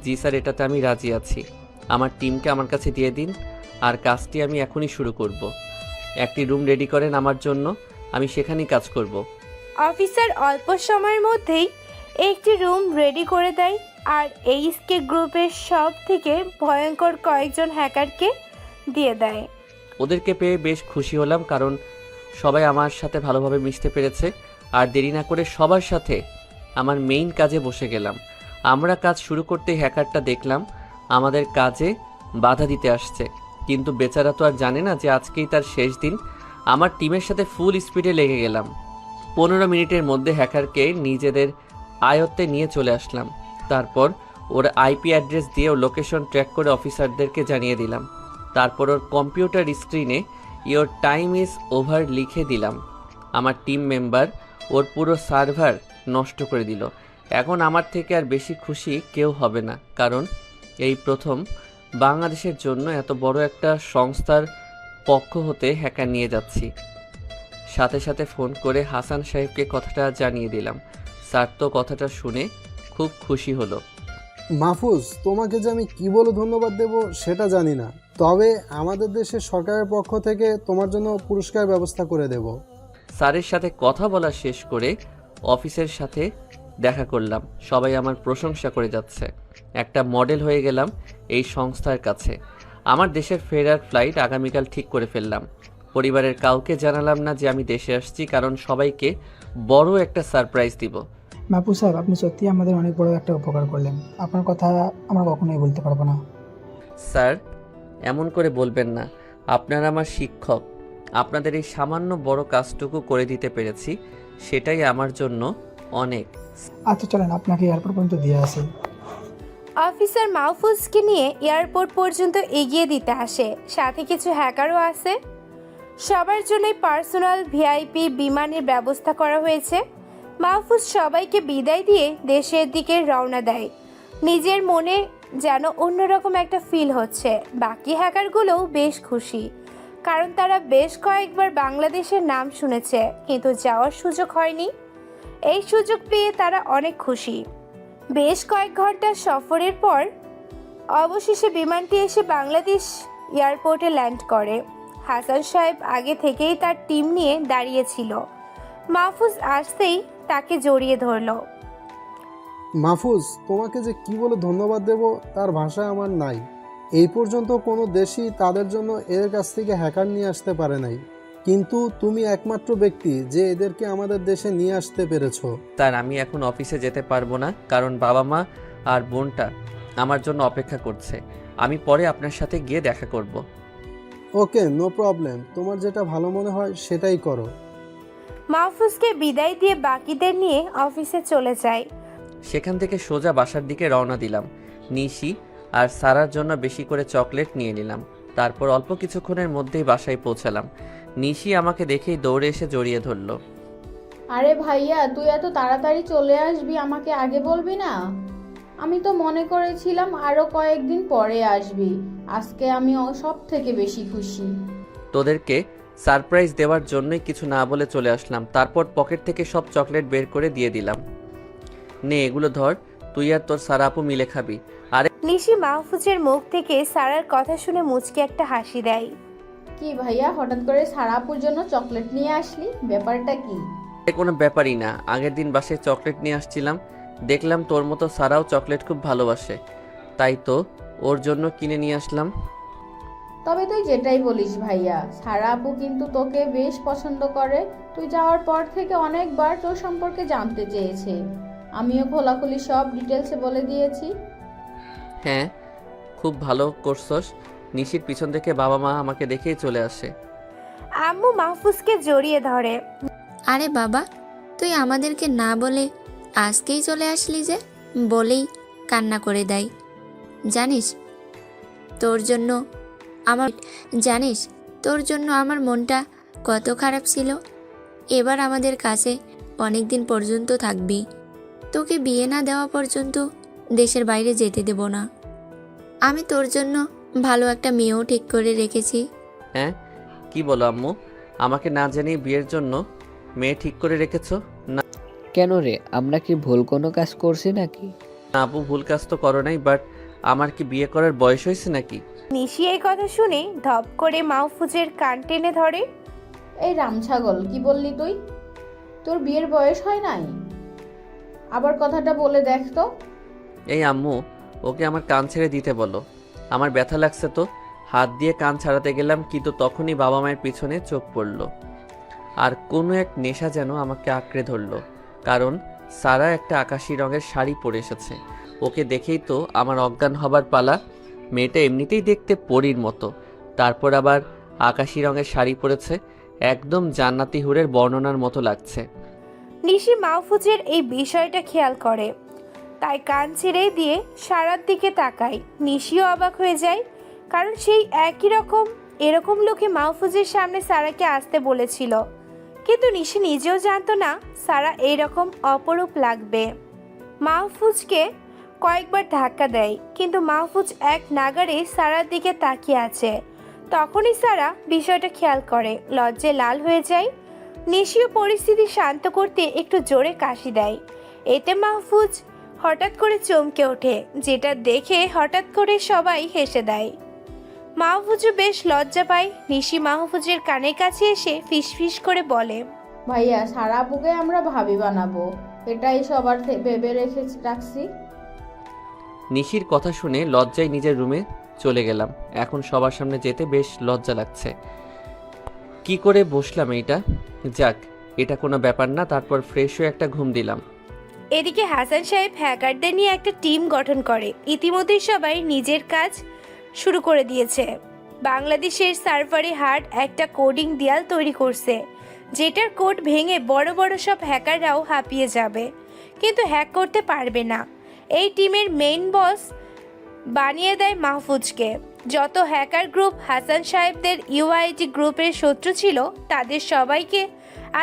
জি স্যার, এটাতে আমি রাজি আছি। আমার টিমকে আমার কাছে দিয়ে দিন, আর কাজটি আমি এখনই শুরু করব। একটি রুম রেডি করেন আমার জন্য, আমি সেখানেই কাজ করব। অফিসার অল্প সময়ের মধ্যেই একটি রুম রেডি করে দেয় আর এইচকে গ্রুপের সব থেকে ভয়ঙ্কর কয়েকজন হ্যাকারকে দিয়ে দেয়। ওদেরকে পেয়ে বেশ খুশি হলাম, কারণ সবাই আমার সাথে ভালোভাবে মিশতে পেরেছে। আর দেরি না করে সবার সাথে আমার মেইন কাজে বসে গেলাম। আমরা কাজ শুরু করতে হ্যাকারটা দেখলাম আমাদের কাজে বাধা দিতে আসছে, কিন্তু বেচারা তো আর জানে না যে আজকেই তার শেষ দিন। আমার টিমের সাথে ফুল স্পিডে লেগে গেলাম। 15 মিনিটের মধ্যে হ্যাকারকে নিজেদের আয়ত্তে নিয়ে চলে আসলাম। তারপর ওর আইপি অ্যাড্রেস দিয়ে ও লোকেশন ট্র্যাক করে অফিসারদেরকে জানিয়ে দিলাম। তারপর ওর কম্পিউটার স্ক্রিনে ইয়োর টাইম ইজ ওভার লিখে দিলাম। আমার টিম মেম্বার ওর পুরো সার্ভার নষ্ট করে দিল। এখন আমার থেকে আর বেশি খুশি কেউ হবে না, কারণ এই প্রথম বাংলাদেশের জন্য এত বড় একটা সংস্থার পক্ষ হতে হ্যাকার নিয়ে যাচ্ছি। সাথে সাথে ফোন করে হাসান সাহেবকে কথাটা জানিয়ে দিলাম। স্যার তো কথাটা শুনে খুব খুশি হলো। মাহফুজ, তোমাকে যে আমি কি বলে ধন্যবাদ দেব সেটা জানি না, তবে আমাদের দেশের সরকারের পক্ষ থেকে তোমার জন্য পুরস্কার ব্যবস্থা করে দেব। স্যারের সাথে কথা বলা শেষ করে অফিসের সাথে দেখা করলাম। সবাই আমার প্রশংসা করে যাচ্ছে। একটা মডেল হয়ে গেলাম এই সংস্থার কাছে। আমার দেশের ফেরার ফ্লাইট আগামীকাল ঠিক করে ফেললাম। পরিবারের কাউকে জানালাম না যে আমি দেশে আসছি, কারণ সবাইকে বড় একটা সারপ্রাইজ দিব। মাহফুজ সাহেব, আপনি সত্যি আমাদের অনেক বড় একটা উপকার করলেন। আপনার কথা আমরা কখনোই বলতে পারবো না। স্যার, এমন করে বলবেন না। আপনারা আমার শিক্ষক। আপনাদের এই সামান্য বড় কাজটুকু করে দিতে পেরেছি, সেটাই আমার জন্য অনেক। আচ্ছা চলেন, আপনাকে এয়ারপোর্ট পর্যন্ত দিয়ে আসি। অফিসার মাহফুজকে নিয়ে এয়ারপোর্ট পর্যন্ত এগিয়ে দিতে আসে। সাথে কিছু হ্যাকারও আছে। সবার জন্যই পার্সোনাল ভিআইপি বিমানের ব্যবস্থা করা হয়েছে। মাহফুজ সবাইকে বিদায় দিয়ে দেশের দিকে রওনা দেয়। নিজের মনে যেন অন্যরকম একটা ফিল হচ্ছে। বাকি হ্যাকারগুলোও বেশ খুশি, কারণ তারা বেশ কয়েকবার বাংলাদেশের নাম শুনেছে, কিন্তু যাওয়ার সুযোগ হয়নি। এই সুযোগ পেয়ে তারা অনেক খুশি। বেশ কয়েক ঘন্টার সফরের পর অবশেষে বিমানটি এসে বাংলাদেশ এয়ারপোর্টে ল্যান্ড করে। হাসান সাহেব আগে থেকেই তার টিম নিয়ে দাঁড়িয়েছিল। মাহফুজ আসতেই তাকে জড়িয়ে ধরল। মাহফুজ, তোমাকে যে কি বলে ধন্যবাদ দেব তার ভাষা আমার নাই। এই পর্যন্ত কোনো দেশই তাদের জন্য এর কাছ থেকে হ্যাকার নিয়ে আসতে পারে নাই, কিন্তু তুমি একমাত্র ব্যক্তি যে এদেরকে আমাদের দেশে নিয়ে আসতে পেরেছো। স্যার, আমি এখন অফিসে যেতে পারবো না, কারণ বাবা মা আর বোনটা আমার জন্য অপেক্ষা করছে। আমি পরে আপনার সাথে গিয়ে দেখা করব। ওকে, নো প্রবলেম, তোমার যেটা ভালো মনে হয় সেটাই করো। মাহফুজকে বিদায় দিয়ে বাকিদের নিয়ে অফিসে চলে যায়। সেখান থেকে সোজা বাসার দিকে রওনা দিলাম। নিশি আর সারার জন্য বেশি করে চকলেট নিয়ে নিলাম। তারপর অল্প কিছুক্ষণের মধ্যেই বাসায় পৌঁছালাম। নিশি আমাকে দেখেই দৌড়ে এসে জড়িয়ে ধরল। আরে ভাইয়া, তুই এত তাড়াতাড়ি চলে আসবি, আমাকে আগে বলবি না? আমি তো মনে করেছিলাম আরো কয়েকদিন পরে আসবি। আজকে আমি সব থেকে বেশি খুশি। তোদেরকে সারপ্রাইজ দেওয়ার জন্যই কিছু না বলে চলে আসলাম। তারপর পকেট থেকে সব চকলেট বের করে দিয়ে দিলাম। নে, এগুলো ধর, তুই আর তোর সারা আপু মিলে খাবি। আরে নিশি মাহফুজের মুখ থেকে সারার কথা শুনে মুচকি একটা হাসি দেয়। কি ভাইয়া, হঠাৎ করে সারাপুর জন্য চকলেট নিয়ে আসলি? ব্যাপারটা কি? কোনো ব্যাপারই না। আগের দিন বাসায় চকলেট নিয়ে আসছিলাম, দেখলাম তোর মতো সারাও চকলেট খুব ভালোবাসে, তাই তো ওর জন্য কিনে নিয়ে আসলাম। তবে তুই যেটাই বলিস ভাইয়া, সারা আপু কিন্তু তোকে বেশ পছন্দ করে। তুই যাওয়ার পর থেকে অনেকবার তোর সম্পর্কে জানতে চেয়েছে। আমিও খোলাখুলি সব ডিটেলসে বলে দিয়েছি। হ্যাঁ, খুব ভালো করছস। নিশির পিছন থেকে বাবা মা আমাকে দেখেই চলে আসে। আম্মু মাহফুজকে জড়িয়ে ধরে। আরে বাবা, তুই আমাদেরকে না বলে আজকেই চলে আসলি যে? বলেই কান্না করে দেয়। জানিস তোর জন্য আমার মনটা কত খারাপ ছিল। এবার আমাদের কাছে অনেক দিন পর্যন্ত থাকবি। তোকে বিয়ে না দেওয়া পর্যন্ত দেশের বাইরে যেতে দেব না। আমি তোর জন্য ভালো একটা মেয়েও ঠিক করে রেখেছি। হ্যাঁ, কি বলো আম্মু? আমাকে না জানিয়ে বিয়ের জন্য মেয়ে ঠিক করে রেখেছো? না কেন রে, আমরা কি ভুল কোনো কাজ করছি নাকি? না আপু, ভুল কাজ তো করো নাই, বাট আমার কি বিয়ে করার বয়স হয়েছে নাকি? নিশি এই কথা শুনে ধপ করে মাহফুজের কান টেনে ধরে। এই রামছাগল, কি বললি তুই? তোর বিয়ের বয়স হয় নাই? আবার কথাটা বলে দেখ তো। এই আম্মু, ওকে আমার কান ছেড়ে দিতে বলো। আমার ব্যথা লাগছে তো। হাত দিয়ে কান ছাড়াতে গেলাম, কিন্তু তখনই বাবা মায়ের পিছনে চোখ পড়ল। আর কোনো এক নেশা যেন আমাকে আঁকড়ে ধরল, কারণ সারা একটা আকাশি রঙের শাড়ি পরে এসেছে। ওকে দেখেই তো আমার অজ্ঞান হবার পালা। মেয়েটা এমনিতেই দেখতে পরীর মতো, তারপর আবার আকাশি রঙের শাড়ি পরেছে, একদম জান্নাতি হুরের বর্ণনার মতো লাগছে। নিশি মাহফুজের এই বিষয়টা খেয়াল করে, তাই কান ছেড়ে দিয়ে সারার দিকে তাকায়। নিশিও অবাক হয়ে যায়, কারণ সেই একই এরকম লোকে মাহফুজের সামনে সারাকে আসতে বলেছিল, কিন্তু নিশি নিজেও জানতো না সারা এইরকম অপরূপ লাগবে। মাহফুজকে কয়েকবার ধাক্কা দেয়, কিন্তু মাহফুজ এক নাগাড়ে সারার দিকে তাকিয়ে আছে। তখনই সারা বিষয়টা খেয়াল করে, লজ্জায় লাল হয়ে যায়। নিশিও পরিস্থিতি শান্ত করতে একটু জোরে কাশি দেয়। এতে মাহফুজ হঠাৎ করে চমকে ওঠে, যেটা দেখে হঠাৎ করে সবাই হেসে দেয়। মাহফুজও বেশ লজ্জা পায়। নিশি মাহফুজের কানের কাছে এসে ফিসফিস করে বলে, ভাইয়া সারা বুকে আমরা ভাবি বানাবো, এটাই সবার ভেবে রেখে রাখছি। নিশির কথা শুনে লজ্জায় নিজের রুমে চলে গেলাম। এখন সবার সামনে যেতে বেশ লজ্জা লাগছে। কি করে বসলাম এইটা? যাক, এটা কোনো ব্যাপার না। তারপর ফ্রেশ হয়ে একটা ঘুম দিলাম। এদিকে হাসান সাহেব হ্যাকারদের নিয়ে একটা টিম গঠন করে। ইতিমধ্যেই সবাই নিজের কাজ শুরু করে দিয়েছে। বাংলাদেশের সার্ভারে হার্ড একটা কোডিং দেয়াল তৈরি করছে, যেটার কোড ভেঙে বড় বড় সব হ্যাকাররাও হাঁপিয়ে যাবে, কিন্তু হ্যাক করতে পারবে না। এই টিমের মেইন বস বানিয়ে দেয় মাহফুজকে। যত হ্যাকার গ্রুপ হাসান সাহেবদের ইউআইটি গ্রুপের শত্রু ছিল, তাদের সবাইকে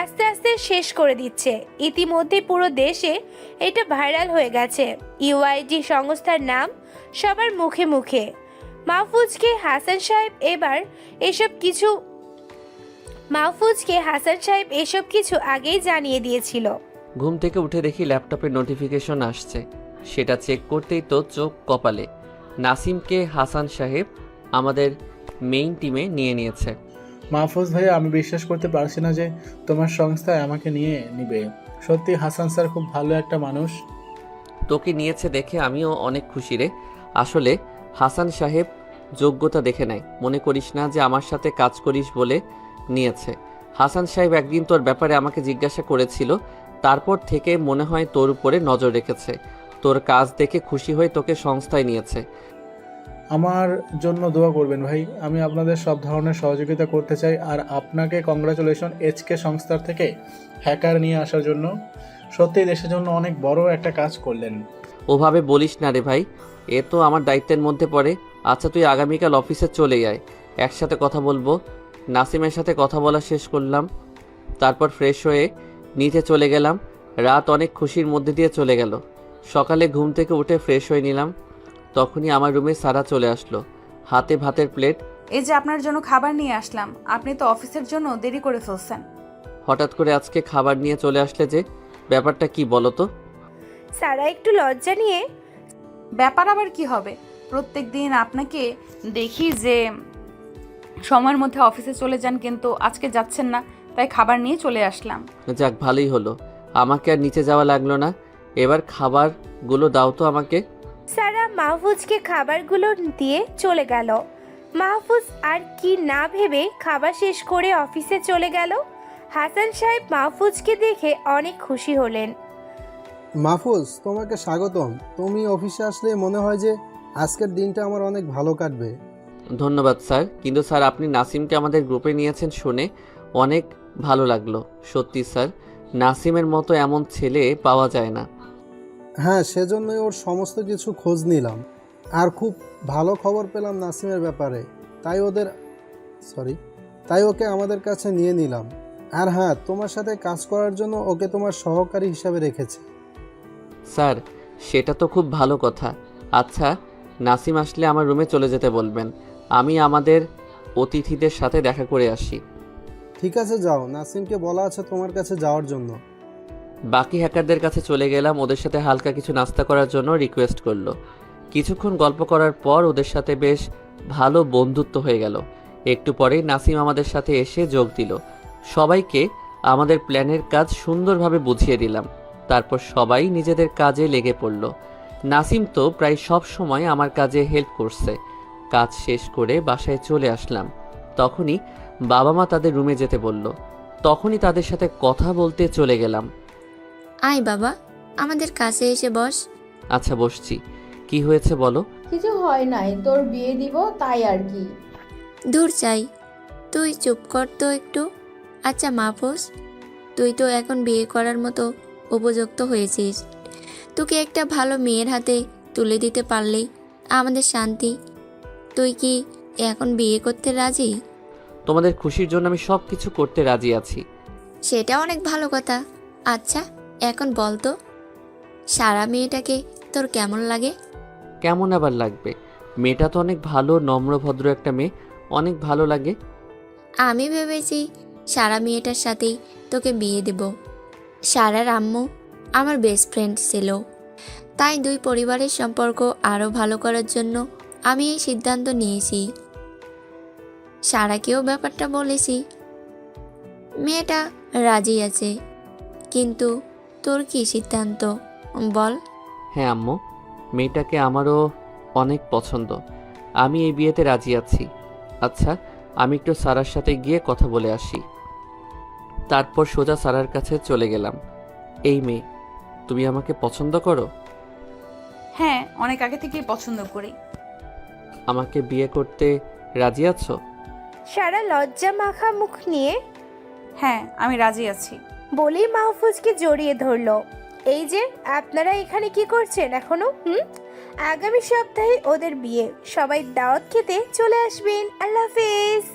আস্তে আস্তে শেষ করে দিচ্ছে। ইতিমধ্যে পুরো দেশে এটা ভাইরাল হয়ে গেছে। ইউআইটি সংস্থার নাম সবার মুখে মুখে। মাহফুজকে হাসান সাহেব এসব কিছু আগেই জানিয়ে দিয়েছিল। ঘুম থেকে উঠে দেখি ল্যাপটপে নোটিফিকেশন আসছে। সেটা চেক করতেই তো চোখ কপালে। নাসিমকে হাসান সাহেব আমাদের মেইন টিমে নিয়ে নিয়েছে। মাহফুজ ভাই, আমি বিশ্বাস করতে পারছি না যে তোমার সংস্থায় আমাকে নিয়ে নিবে। সত্যি হাসান স্যার খুব ভালো একটা মানুষ। তোকে নিয়েছে দেখে আমিও অনেক খুশি রে। আসলে হাসান সাহেব যোগ্যতা দেখে নেয়। মনে করিস না যে আমার সাথে কাজ করিস বলে নিয়েছে। হাসান সাহেব একদিন তোর ব্যাপারে আমাকে জিজ্ঞাসা করেছিল, তারপর থেকে মনে হয় তোর উপরে নজর রেখেছে। তোর কাজ দেখে খুশি হয়ে তোকে সংস্থায় নিয়েছে। আমার জন্য দোয়া করবেন ভাই, আমি আপনাদের সব ধরনের সহযোগিতা করতে চাই। আর আপনাকে কংগ্রাচুলেশন এইচকে সংস্থার থেকে হ্যাকার নিয়ে আসার জন্য। সত্যি দেশের জন্য অনেক বড় একটা কাজ করলেন। ওভাবে বলিস না রে ভাই, এ তো আমার দায়িত্বের মধ্যে পড়ে। আচ্ছা, তুই আগামীকাল অফিসে চলে আয়, একসাথে কথা বলবো। নাসিমের সাথে কথা বলা শেষ করলাম, তারপর ফ্রেশ হয়ে নিচে চলে গেলাম। রাত অনেক খুশির মধ্যে দিয়ে চলে গেল। সকালে ঘুম থেকে উঠে ফ্রেশ হয়ে নিলাম। তখনই আমার রুমে সারা চলে আসলো, হাতে ভাতের প্লেট। এই যে আপনার জন্য খাবার নিয়ে আসলাম, আপনি তো অফিসের জন্য দেরি করে ফেলছেন। হঠাৎ করে আজকে খাবার নিয়ে চলে আসলে যে, ব্যাপারটা কি বলো তো? সারা একটু লজ্জা নিয়ে, ব্যাপার আবার কি হবে? প্রত্যেক দিন আপনাকে দেখি যে সময়ের মধ্যে অফিসে চলে যান, কিন্তু আজকে যাচ্ছেন না, তাই খাবার নিয়ে চলে আসলাম। যাক, ভালোই হলো, আমাকে আর নিচে যাওয়া লাগলো না। এবার খাবারগুলো দাও তো আমাকে। সারা মাহফুজকে খাবারগুলো দিয়ে চলে গেল। মাহফুজ আর কি না ভেবে খাবার শেষ করে অফিসে চলে গেল। হাসান সাহেব মাহফুজকে দেখে অনেক খুশি হলেন। মাহফুজ, তোমাকে স্বাগতম। তুমি অফিসে আসলে মনে হয় যে আজকের দিনটা আমার অনেক ভালো কাটবে। ধন্যবাদ স্যার, কিন্তু স্যার আপনি নাসিমকে আমাদের গ্রুপে নিয়েছেন শুনে অনেক ভালো লাগলো। সত্যি স্যার, নাসিমের মতো এমন ছেলে পাওয়া যায় না। হ্যাঁ, সেজন্যই ওর সমস্ত কিছু খোঁজ নিলাম, আর খুব ভালো খবর পেলাম নাসিমের ব্যাপারে। তাই ওকে আমাদের কাছে নিয়ে নিলাম। আর হ্যাঁ, তোমার সাথে কাজ করার জন্য ওকে তোমার সহকারী হিসাবে রেখেছি। স্যার, সেটা তো খুব ভালো কথা। আচ্ছা, নাসিম আসলে আমার রুমে চলে যেতে বলবেন, আমি আমাদের অতিথিদের সাথে দেখা করে আসি। ঠিক আছে, যাও। নাসিমকে বলা আছে তোমার কাছে যাওয়ার জন্য। বাকি হ্যাকারদের কাছে চলে গেলাম। ওদের সাথে হালকা কিছু নাস্তা করার জন্য রিকোয়েস্ট করলো। কিছুক্ষণ গল্প করার পর ওদের সাথে বেশ ভালো বন্ধুত্ব হয়ে গেল। একটু পরেই নাসিম আমাদের সাথে এসে যোগ দিল। সবাইকে আমাদের প্ল্যানের কাজ সুন্দরভাবে বুঝিয়ে দিলাম। তারপর সবাই নিজেদের কাজে লেগে পড়ল। নাসিম তো প্রায় সব সময় আমার কাজে হেল্প করছে। কাজ শেষ করে বাসায় চলে আসলাম। তখনই বাবা মা তাদের রুমে যেতে বলল। তখনই তাদের সাথে কথা বলতে চলে গেলাম। আয় বাবা, আমাদের কাছে এসে বস। আচ্ছা, বসছি। কি হয়েছে বলো? কিছু হয় নাই, তোর বিয়ে দিব তাই আর কি। দূর চাই, তুই চুপ কর তো একটু। আচ্ছা মাহফুজ, তুই তো এখন বিয়ে করার মতো উপযুক্ত হয়েছিস। তোকে একটা ভালো মেয়ের হাতে তুলে দিতে পারলেই আমাদের শান্তি। তুই কি এখন বিয়ে করতে রাজি? তোমাদের খুশির জন্য আমি সব কিছু করতে রাজি আছি। সেটা অনেক ভালো কথা। আচ্ছা এখন বল তো, সারা মেয়েটাকে তোর কেমন লাগে? কেমন আবার লাগবে? মেয়েটা তো অনেক ভালো, নম্র ভদ্র একটা মেয়ে, অনেক ভালো লাগে। আমি ভেবেছি সারা মেয়েটার সাথেই তোকে বিয়ে দেব। সারার আম্মু আমার বেস্ট ফ্রেন্ড ছিল, তাই দুই পরিবারের সম্পর্ক আরও ভালো করার জন্য আমি এই সিদ্ধান্ত নিয়েছি। সারাকেও ব্যাপারটা বলেছি, মেয়েটা রাজি আছে। কিন্তু তোর কি সিদ্ধান্ত বল? হ্যাঁ আম্মু, মেয়েটাকে আমারও অনেক পছন্দ, আমি এই বিয়েতে রাজি আছি। আচ্ছা আমি একটু সারার সাথে গিয়ে কথা বলে আসি। তারপর সোজা সারার কাছে চলে গেলাম। এই মেয়ে, তুমি আমাকে পছন্দ করো? হ্যাঁ, অনেক আগে থেকেই পছন্দ করি। আমাকে বিয়ে করতে রাজি আছো? সারা লজ্জা মাখা মুখ নিয়ে হ্যাঁ, আমি রাজি আছি বলেই মাহফুজকে জড়িয়ে ধরলো। এই যে আপনারা এখানে কি করছেন এখনো? আগামী সপ্তাহে ওদের বিয়ে, সবাই দাওয়াত খেতে চলে আসবেন। আল্লাহ হাফেজ।